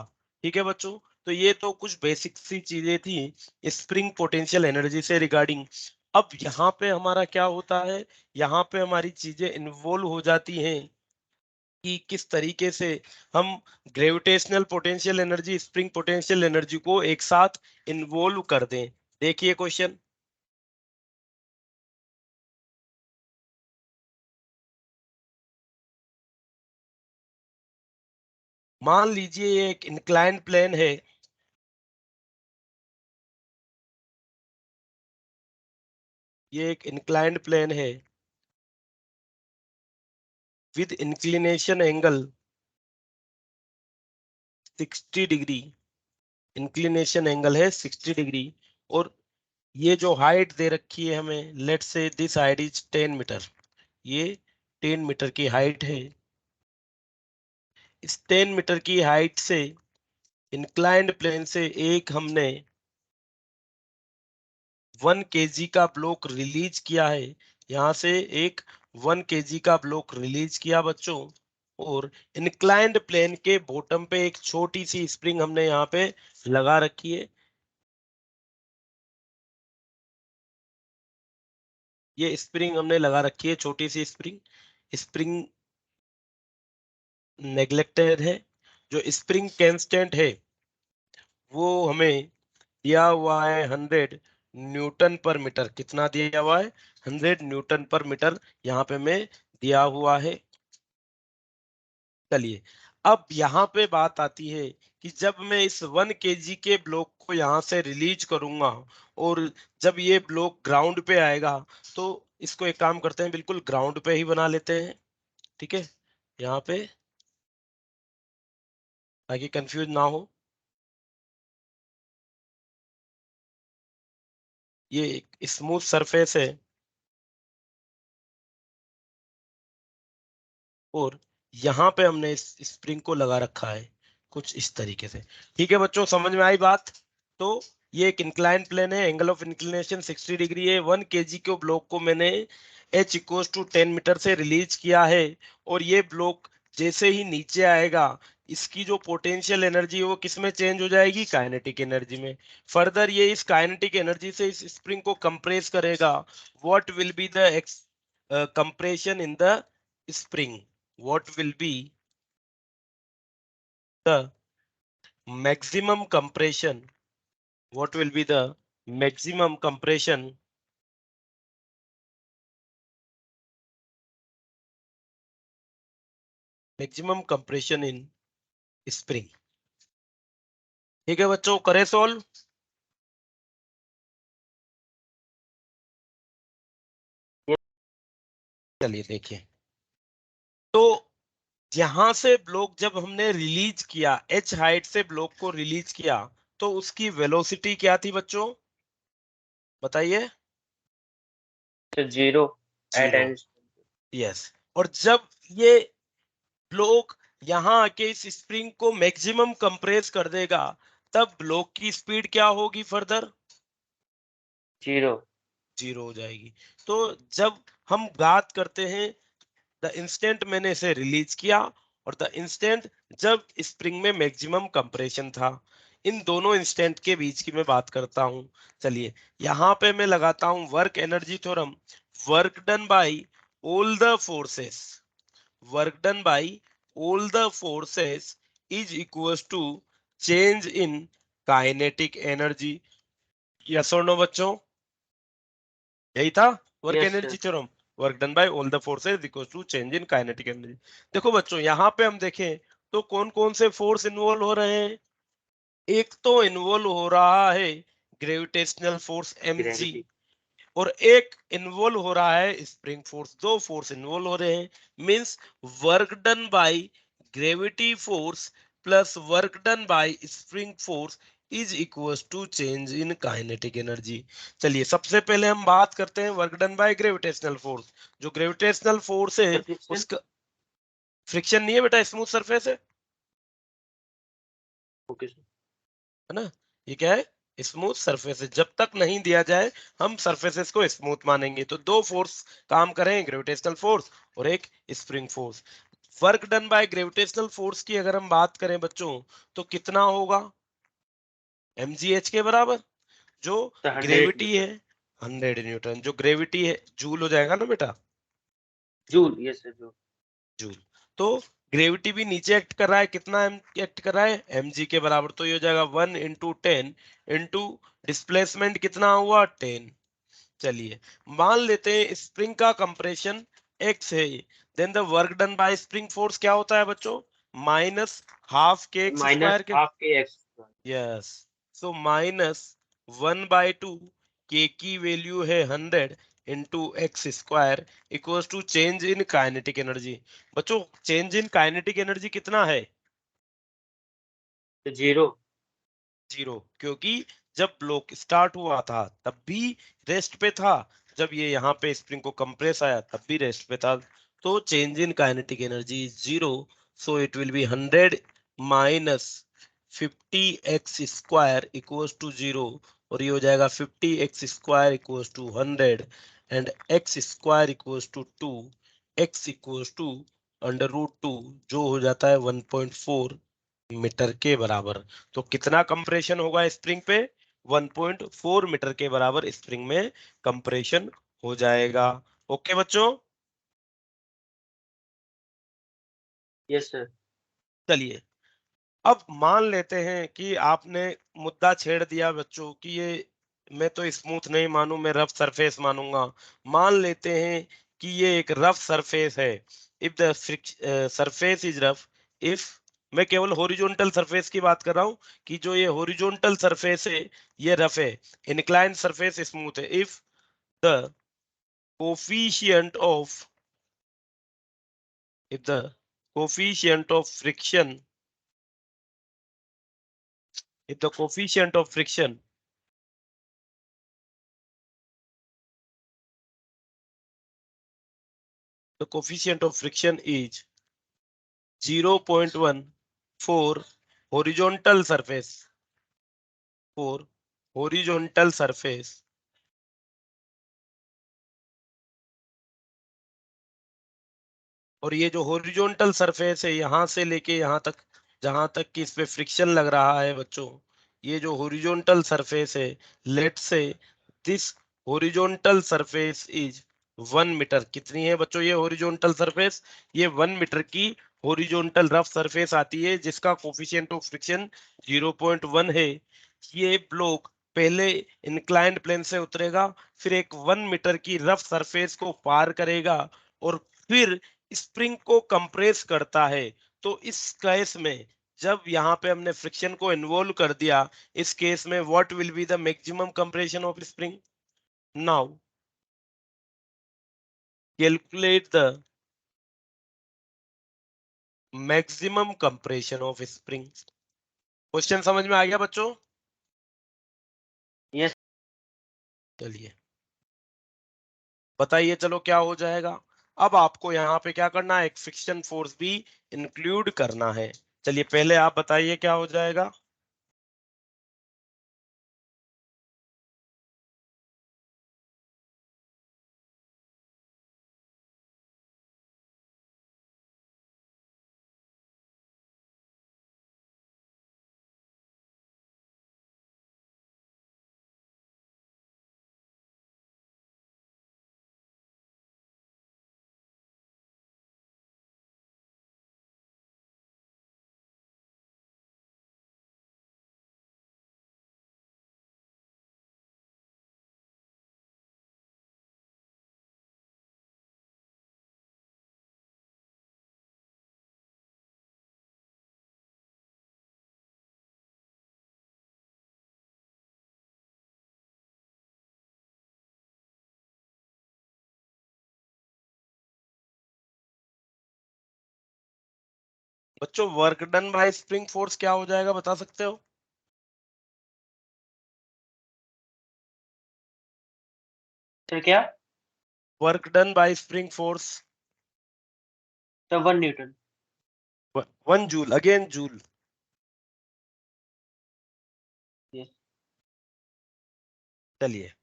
ठीक है बच्चों, तो ये तो कुछ बेसिक सी चीजें थी स्प्रिंग पोटेंशियल एनर्जी से रिगार्डिंग। अब यहाँ पे हमारा क्या होता है, यहाँ पे हमारी चीजें इन्वॉल्व हो जाती हैं कि किस तरीके से हम gravitational potential energy, spring potential energy को एक साथ इन्वॉल्व कर दें। देखिए क्वेश्चन, मान लीजिए ये एक इंक्लाइंड प्लेन है, ये एक इंक्लाइंड प्लेन है with inclination angle 60 degree, inclination angle है 60 डिग्री, और ये जो हाइट दे रखी है हमें, let's say this height is 10 metre, ये 10 मीटर की हाइट है। इस 10 मीटर की हाइट से इंक्लाइंड प्लेन से एक हमने 1 kg का ब्लॉक रिलीज किया है, यहाँ से एक 1 kg का ब्लॉक रिलीज किया बच्चों, और इंक्लाइंड प्लेन के बॉटम पे एक छोटी सी स्प्रिंग हमने यहाँ पे लगा रखी है। ये स्प्रिंग हमने लगा रखी है, छोटी सी स्प्रिंग, स्प्रिंग नेग्लेक्टेड है। जो स्प्रिंग कांस्टेंट है वो हमें दिया हुआ है 100 न्यूटन पर मीटर। कितना दिया हुआ है? 100 न्यूटन पर मीटर यहाँ पे हमें दिया हुआ है। चलिए, अब यहाँ पे बात आती है कि जब मैं इस 1 kg के ब्लॉक को यहाँ से रिलीज करूंगा और जब ये ब्लॉक ग्राउंड पे आएगा, तो इसको एक काम करते हैं, बिल्कुल ग्राउंड पे ही बना लेते हैं, ठीक है, यहाँ पे, ताकि कंफ्यूज ना हो। ये एक स्मूथ सरफेस है और यहाँ पे हमने इस स्प्रिंग को लगा रखा है कुछ इस तरीके से। ठीक है बच्चों, समझ में आई बात? तो ये एक इंक्लाइन प्लेन है, एंगल ऑफ इंक्लिनेशन 60 डिग्री है। 1 kg के ब्लॉक को मैंने h इक्वल्स टू 10 मीटर से रिलीज किया है और ये ब्लॉक जैसे ही नीचे आएगा, इसकी जो पोटेंशियल एनर्जी है वो किस में चेंज हो जाएगी? काइनेटिक एनर्जी में। फर्दर ये इस काइनेटिक एनर्जी से इस स्प्रिंग को कंप्रेस करेगा। What will be the compression in the spring? What will be the maximum compression? What will be the maximum compression in spring? ठीक है बच्चों, करें सॉल्व। चलिए देखिए, तो यहां से ब्लॉक जब हमने रिलीज किया, h हाइट से ब्लॉक को रिलीज किया, तो उसकी वेलोसिटी क्या थी बच्चों? बताइए। तो 0 एट 0। एंड। यस। और जब ये ब्लॉक यहाँ आके इस स्प्रिंग को मैक्सिमम कंप्रेस कर देगा, तब ब्लॉक की स्पीड क्या होगी? फर्दर 0। 0 हो जाएगी। तो जब हम बात करते हैं द इंस्टेंट मैंने इसे रिलीज किया और द इंस्टेंट जब स्प्रिंग में मैक्सिमम कंप्रेशन था, इन दोनों इंस्टेंट के बीच की मैं बात करता हूं। चलिए यहाँ पे मैं लगाता हूं work energy theorem. Work done by all the forces, work done by all the forces is equals to change in kinetic energy। yes or no बच्चों? यही था work yes energy sir. Theorem. Work done by all the forces equals to change in kinetic energy. देखो बच्चों, यहाँ पे हम देखें तो कौन कौन से फोर्स इन्वॉल्व हो रहे हैं? एक तो इन्वॉल्व हो रहा है ग्रेविटेशनल फोर्स mg, ग्रेविटी। और एक इन्वॉल्व हो रहा है स्प्रिंग फोर्स। दो फोर्स इन्वॉल्व हो रहे हैं, means work done by gravity force plus work done by spring force is equals to change in kinetic energy. चलिए सबसे पहले हम बात करते हैं work done by gravitational force. जो ग्रेविटेशनल फोर्स है फ्रिक्शन। उसका फ्रिक्शन नहीं है बेटा, स्मूथ सरफेस है ओके सर। है ना? ये क्या है? स्मूथ सरफेस है। जब तक नहीं दिया जाए हम सरफेसेस को स्मूथ मानेंगे। तो दो फोर्स काम करें, ग्रेविटेशनल फोर्स और एक spring force. Work done by gravitational force की अगर हम बात करें बच्चों, तो कितना होगा? mgh के बराबर। जो तो 100 ग्रेविटी है न्यूटन। 100 न्यूटन, जो ग्रेविटी है जूल हो जाएगा ना बेटा, joule. Yes sir, joule. Joule. तो ग्रेविटी भी नीचे एक्ट कर रहा है, कितना एक्ट कर रहा है? mg के बराबर। तो ये हो जाएगा 1 इंटू 10 इंटू डिस्प्लेसमेंट कितना हुआ? 10। चलिए मान लेते हैं स्प्रिंग का कंप्रेशन x है, then the work done by spring force क्या होता है बच्चों? माइनस हाफ के x minus square k. Half के x. Yes. So minus 1/2 k की वैल्यू है 100 into x square equals to change in kinetic energy. बच्चों चेंज इन काइनेटिक एनर्जी कितना है? तो 0। 0, क्योंकि जब ब्लॉक स्टार्ट हुआ था तब भी रेस्ट पे था, जब ये यहाँ पे स्प्रिंग को कंप्रेस आया तब भी रेस्ट पे था। तो change in kinetic energy is 0। So it will be 100 minus 50x square equals to 0, और ये हो जाएगा 50x square equals to 100 and x square equals to 2, x equals to under root 2, जो हो जाता है 1.4 मीटर के बराबर। तो कितना कंप्रेशन होगा स्प्रिंग पे? 1.4 मीटर के बराबर स्प्रिंग में कंप्रेशन हो जाएगा। ओके बच्चों? Yes sir. चलिए अब मान लेते हैं कि आपने मुद्दा छेड़ दिया बच्चों कि ये मैं तो स्मूथ नहीं मानूं, मैं रफ सरफेस मानूंगा। मान लेते हैं कि ये एक रफ सरफेस है। If the surface is rough, if मैं केवल हॉरिजॉन्टल सरफेस की बात कर रहा हूं कि जो ये हॉरिजॉन्टल सरफेस है ये रफ है, इंक्लाइन सरफेस स्मूथ है। If the coefficient of if the coefficient of friction if the coefficient of friction the coefficient of friction is 0.1 for horizontal surface for horizontal surface और ये जो horizontal surface है यहां से लेके यहां तक, जहां तक कि इस पे फ्रिक्शन लग रहा है बच्चों, ये जो हॉरिजॉन्टल सरफेस है, let say this horizontal surface is 1 metre. कितनी है बच्चों ये हॉरिजॉन्टल सरफेस? ये 1 मीटर की हॉरिजॉन्टल रफ सरफेस आती है जिसका कोफिशिएंट ऑफ फ्रिक्शन 0.1 है। ये ब्लॉक पहले इंक्लाइंड प्लेन से उतरेगा, फिर एक 1 मीटर की रफ सरफेस को पार करेगा और फिर स्प्रिंग को कंप्रेस करता है। तो इस केस में जब यहाँ पे हमने फ्रिक्शन को इन्वॉल्व कर दिया, इस केस में what will be the maximum compression of spring? Now calculate the maximum compression of spring. Question समझ में आ गया बच्चों? यस। चलिए बताइए, चलो क्या हो जाएगा। अब आपको यहाँ पे क्या करना है, एक फ्रिक्शन फोर्स भी इंक्लूड करना है। चलिए पहले आप बताइए क्या हो जाएगा। बच्चों work done by spring force क्या हो जाएगा, बता सकते हो? तो क्या? Work done by spring force तो 1 Newton. 1 joule, again joule. Yes. चलिए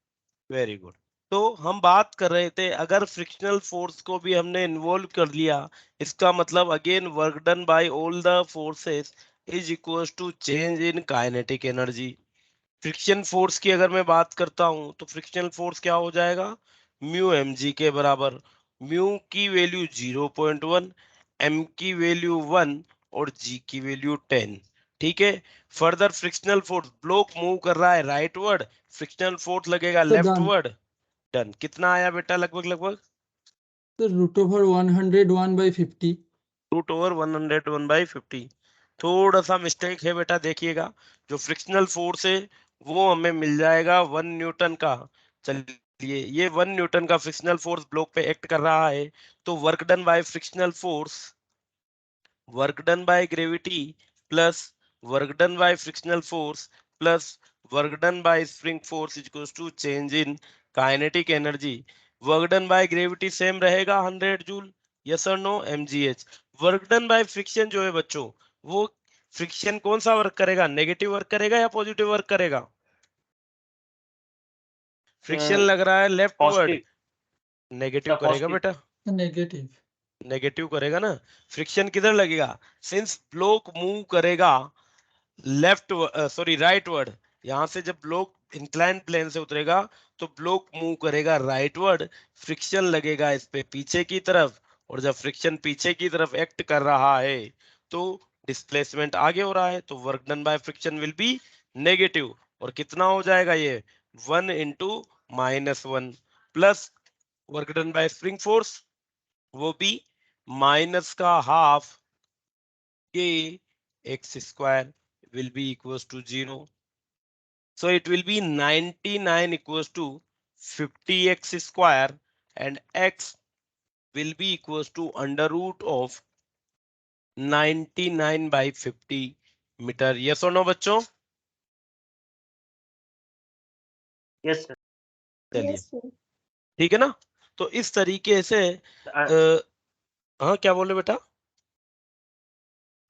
वेरी गुड। तो हम बात कर रहे थे अगर फ्रिक्शनल फोर्स को भी हमने इन्वॉल्व कर लिया, इसका मतलब again work done by all the forces is equal to change in kinetic energy. Friction force की अगर मैं बात करता हूं तो फ्रिक्शनल फोर्स क्या हो जाएगा, म्यू एम जी के बराबर। म्यू की वैल्यू 0.1, एम की वैल्यू 1 और जी की वैल्यू 10। ठीक है। Further frictional force, block move कर रहा है राइटवर्ड, फ्रिक्शनल फोर्स लगेगा तो डन। लेफ्टवर्ड। डन। कितना आया बेटा लगभग लगभग? तो √101/50। √101/50। थोड़ा सा मिस्टेक है बेटा, देखिएगा। जो फ्रिक्शनल फोर्स है वो हमें मिल जाएगा 1 न्यूटन का। चलिए ये 1 न्यूटन का फ्रिक्शनल फोर्स ब्लॉक पे एक्ट कर रहा है, तो work done by frictional force, work done by gravity plus work done by frictional force plus work done by spring force equals to change in kinetic energy. Work done by gravity same रहेगा 100 joule, yes और no mgh। Work done by friction जो है बच्चों, वो friction कौन सा work करेगा, negative work करेगा या पॉजिटिव वर्क करेगा? फ्रिक्शन लग रहा है लेफ्टवर्ड, पॉजिटिव। नेगेटिव तो करेगा पॉजिटिव। बेटा, नेगेटिव। नेगेटिव करेगा ना। फ्रिक्शन किधर लगेगा, सिंस ब्लॉक मूव करेगा लेफ्ट, सॉरी राइटवर्ड, यहां से जब ब्लॉक इंक्लाइन प्लेन से उतरेगा तो ब्लॉक मूव करेगा राइटवर्ड, फ्रिक्शन लगेगा इस पे पीछे की तरफ, और जब फ्रिक्शन पीछे की तरफ एक्ट कर रहा है तो डिस्प्लेसमेंट आगे हो रहा है, तो work done by friction will be negative. और कितना हो जाएगा ये, 1 × -1 plus work done by spring force, वो भी माइनस का हाफ के x square will be equals to 0. So it will be 99 equals to 50x square and x will be equals to under root of 99 by 50 metre. Yes और no बच्चों? Yes sir. चलिए ठीक है ना. तो इस तरीके से हाँ क्या बोल रहे बेटा?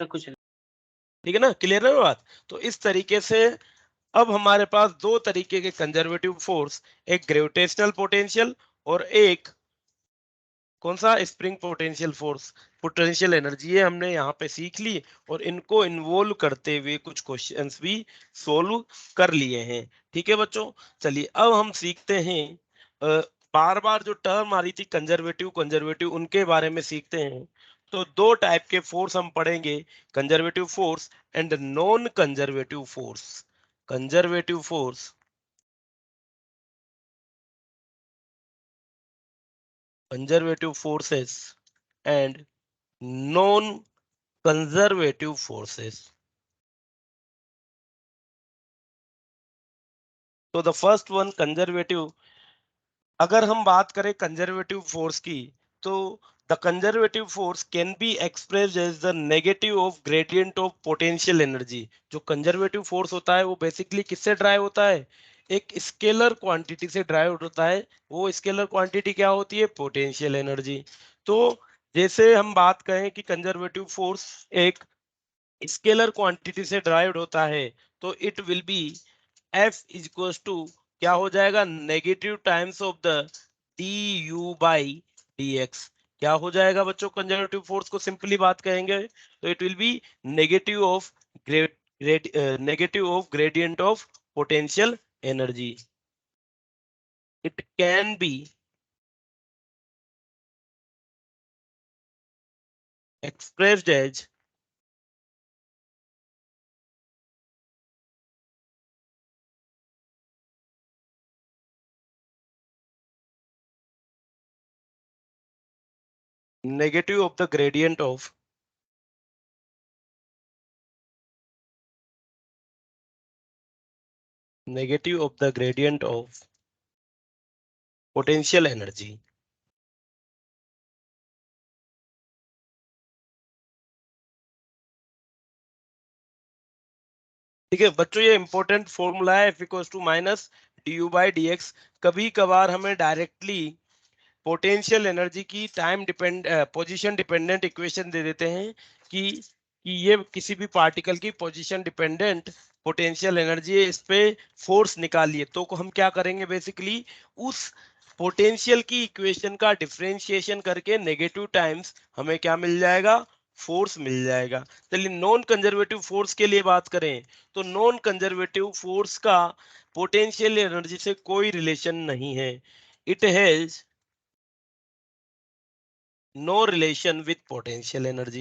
कुछ ठीक है ना, क्लियर है बात? तो इस तरीके से अब हमारे पास दो तरीके के कंजर्वेटिव फोर्स, एक ग्रेविटेशनल पोटेंशियल और एक कौन सा, spring potential force, potential energy, ये हमने यहाँ पे सीख ली और इनको इन्वॉल्व करते हुए कुछ क्वेश्चंस भी सोल्व कर लिए हैं. ठीक है बच्चों, चलिए अब हम सीखते हैं बार बार जो टर्म आ रही थी कंजर्वेटिव कंजर्वेटिव उनके बारे में सीखते हैं. तो दो टाइप के फोर्स हम पढ़ेंगे, conservative force and non conservative force. Conservative force, conservative forces and non-conservative forces. So the first one conservative. अगर हम बात करें कंजर्वेटिव फोर्स की, तो the conservative force can be expressed as the negative of gradient of potential energy. जो conservative force होता है वो बेसिकली किससे ड्राइव होता है? एक स्केलर क्वांटिटी से ड्राइव होता है. वो स्केलर क्वांटिटी क्या होती है? Potential energy. तो जैसे हम बात करें कि कंजर्वेटिव फोर्स एक स्केलर क्वांटिटी से ड्राइव्ड होता है, तो it will be F is equals to क्या हो जाएगा? Negative times of the d you by D x. क्या हो जाएगा बच्चों? कंजर्वेटिव फोर्स को सिंपली बात कहेंगे तो it will B negative of negative of gradient of potential energy. It can be expressed as negative of the gradient of negative of the gradient of potential energy. ठीक है बच्चों, ये important formula है, F equals to minus D you by D X. कभी कभार हमें directly potential energy की time depend position dependent equation दे देते हैं कि ये किसी भी पार्टिकल की पोजीशन डिपेंडेंट पोटेंशियल एनर्जी है, इस पे फोर्स निकालिए. तो हम क्या करेंगे? बेसिकली उस पोटेंशियल की इक्वेशन का डिफरेंशिएशन करके नेगेटिव टाइम्स हमें क्या मिल जाएगा? फोर्स मिल जाएगा. चलिए नॉन कंजर्वेटिव फोर्स के लिए बात करें तो नॉन कंजर्वेटिव फोर्स का पोटेंशियल एनर्जी से कोई रिलेशन नहीं है. It has no relation with potential energy.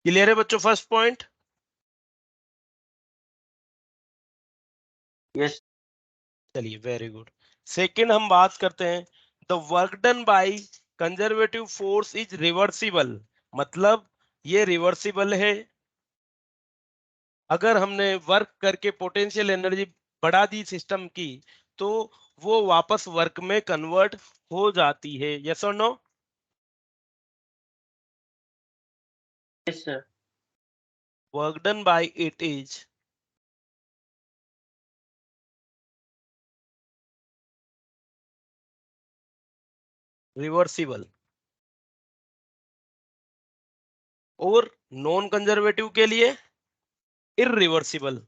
Clear है बच्चों फर्स्ट पॉइंट? यस. चलिए वेरी गुड. सेकंड हम बात करते हैं, the work done by conservative force is reversible. मतलब ये रिवर्सिबल है. अगर हमने वर्क करके पोटेंशियल एनर्जी बढ़ा दी सिस्टम की, तो वो वापस वर्क में कन्वर्ट हो जाती है. यस और no? Yes sir. Work done by it is reversible. और नॉन कंजर्वेटिव के लिए irreversible.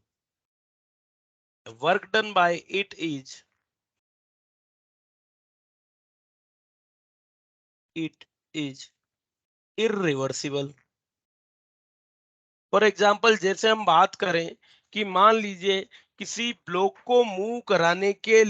Work done by it is irreversible. For example जैसे हम बात करें कि मान लीजिए किसी ब्लॉक को मूव कराने के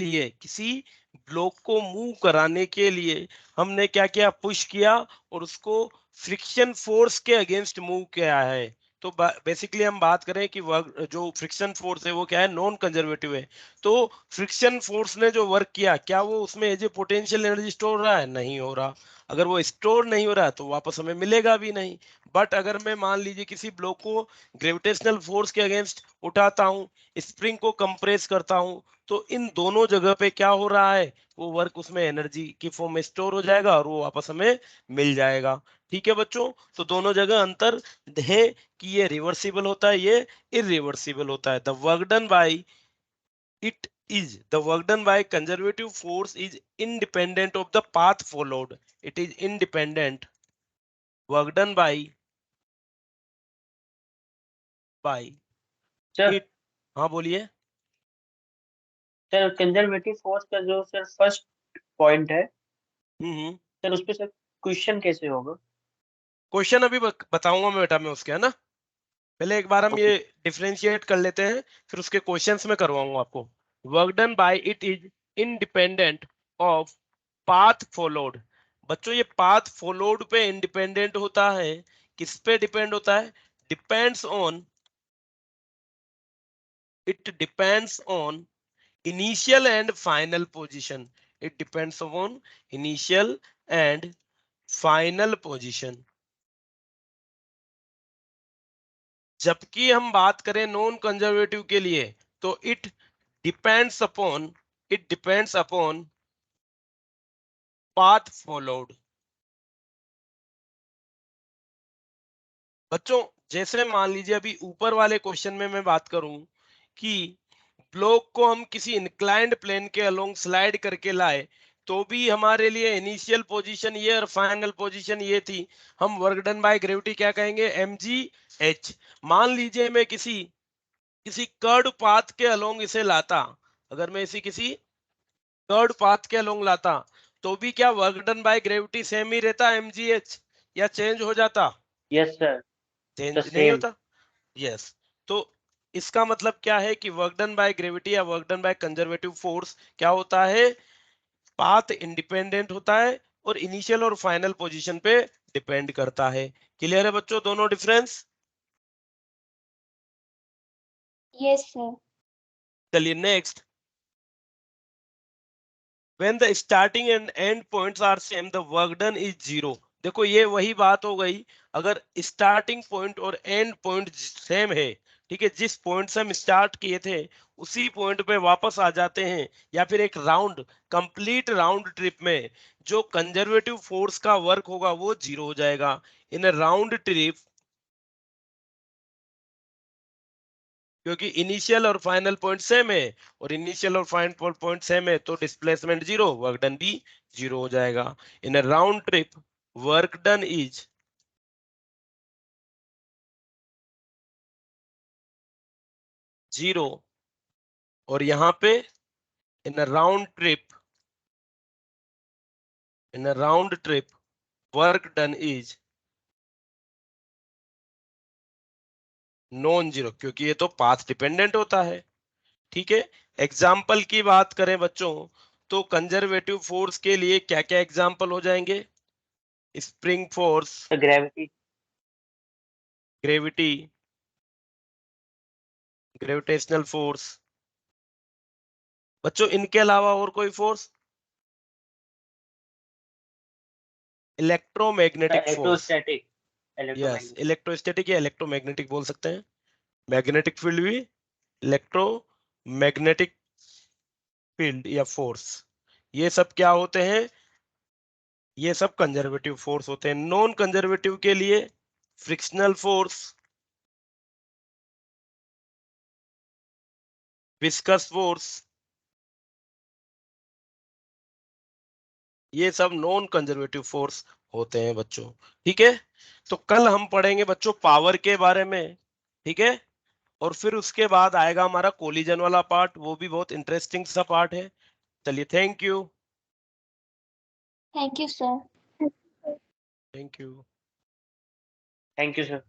लिए, हमने क्या किया? पुश किया और उसको फ्रिक्शन फोर्स के अगेंस्ट मूव किया है. तो बेसिकली हम बात करें कि वर्क जो फ्रिक्शन फोर्स है वो क्या है, नॉन कंजर्वेटिव है। तो फ्रिक्शन फोर्स ने जो वर्क किया, क्या वो उसमें as a potential energy store हो रहा है? नहीं हो रहा। अगर वो स्टोर नहीं हो रहा है तो वापस हमें मिलेगा भी नहीं। बट अगर मैं मान लीजिए किसी ब्लॉक को ग्रेविटेशनल फोर्स के अगेंस्ट उठाता हूँ, स्प्रिंग को कंप्रेस करता हूँ, तो इन दोनों जगह पे क्या हो रहा है, वो वर्क उसमें एनर्जी की फॉर्म में स्टोर हो जाएगा और वो वापस हमें मिल जाएगा। ठीक है बच्चों, तो दोनों जगह अंतर है कि ये रिवर्सिबल होता है, ये इरिवर्सिबल होता है। The work done by conservative force is independent of the path followed. It is independent. Work done by sir it. हाँ बोलिए। सर कंजर्वेटिव फोर्स का जो सर फर्स्ट पॉइंट है हम्म। सर, उस पे सर क्वेश्चन कैसे होगा? क्वेश्चन अभी बताऊंगा मैं बेटा, मैं उसके, है ना। पहले एक बार हम ओके। ये डिफरेंशिएट कर लेते हैं, फिर उसके क्वेश्चंस में करवाऊंगा आपको। Work done by it is independent of path followed. बच्चों ये पाथ फॉलोड पे इंडिपेंडेंट होता है। किस पे डिपेंड होता है? Depends on, it depends on initial and final position. It depends on initial and final position. जबकि हम बात करें नॉन कंजर्वेटिव के लिए, तो it depends upon path followed. बच्चों जैसे मान लीजिए अभी ऊपर वाले क्वेश्चन में मैं बात करूं कि ब्लॉक को हम किसी इंक्लाइंड प्लेन के अलोंग स्लाइड करके लाए, तो भी हमारे लिए इनिशियल पोजीशन ये और फाइनल पोजीशन ये थी। हम वर्क डन बाय ग्रेविटी क्या कहेंगे? mgh। मान लीजिए मैं किसी किसी कर्ड पाथ के अलोंग इसे लाता, अगर मैं इसे किसी कर्ड पाथ के अलोंग लाता, तो भी क्या work done by gravity same ही रहता mgh, या चेंज हो जाता? यस सर, द चेंज नहीं सेम। होता। यस। तो इसका मतलब क्या है कि वर्क डन बाय ग्रेविटी या work done by conservative force क्या होता है? पाथ इंडिपेंडेंट होता है और इनिशियल और फाइनल पोजीशन पे डिपेंड करता है। क्लियर है बच्चों दोनों डिफरेंस? Yes, sir. चलिए next. When the starting and end points are same, the work done is zero. देखो ये वही बात हो गई, अगर स्टार्टिंग पॉइंट और एंड पॉइंट सेम है, ठीक है, जिस पॉइंट से हम स्टार्ट किए थे उसी पॉइंट पे वापस आ जाते हैं, या फिर एक राउंड, कंप्लीट राउंड ट्रिप में जो कंजर्वेटिव फोर्स का वर्क होगा वो जीरो हो जाएगा। इन राउंड ट्रिप, क्योंकि इनिशियल और फाइनल पॉइंट सेम है, और इनिशियल और फाइनल पॉइंट सेम है, तो डिस्प्लेसमेंट जीरो, वर्क डन भी जीरो हो जाएगा। In a round trip work done is zero, और यहां पे in a round trip work done is non zero, क्योंकि ये तो पाथ डिपेंडेंट होता है। ठीक है। एग्जाम्पल की बात करें बच्चों, तो कंजर्वेटिव फोर्स के लिए क्या क्या एग्जाम्पल हो जाएंगे? Spring force, the gravity. Gravity, gravitational force. बच्चों इनके अलावा और कोई force? Electromagnetic force. Electrostatic, yes, electromagnetic. Electrostatic या इलेक्ट्रोमैग्नेटिक बोल सकते हैं। मैग्नेटिक फील्ड भी इलेक्ट्रोमैग्नेटिक फील्ड या फोर्स, ये सब क्या होते हैं? ये सब कंजर्वेटिव फोर्स होते हैं। नॉन कंजर्वेटिव के लिए फ्रिक्शनल फोर्स, विस्कस फोर्स, ये सब नॉन कंजर्वेटिव फोर्स होते हैं बच्चों। ठीक है। तो कल हम पढ़ेंगे बच्चों पावर के बारे में। ठीक है। और फिर उसके बाद आएगा हमारा कोलिजन वाला पार्ट, वो भी बहुत इंटरेस्टिंग सा पार्ट है। चलिए thank you. Thank you, sir. Thank you. Thank you sir.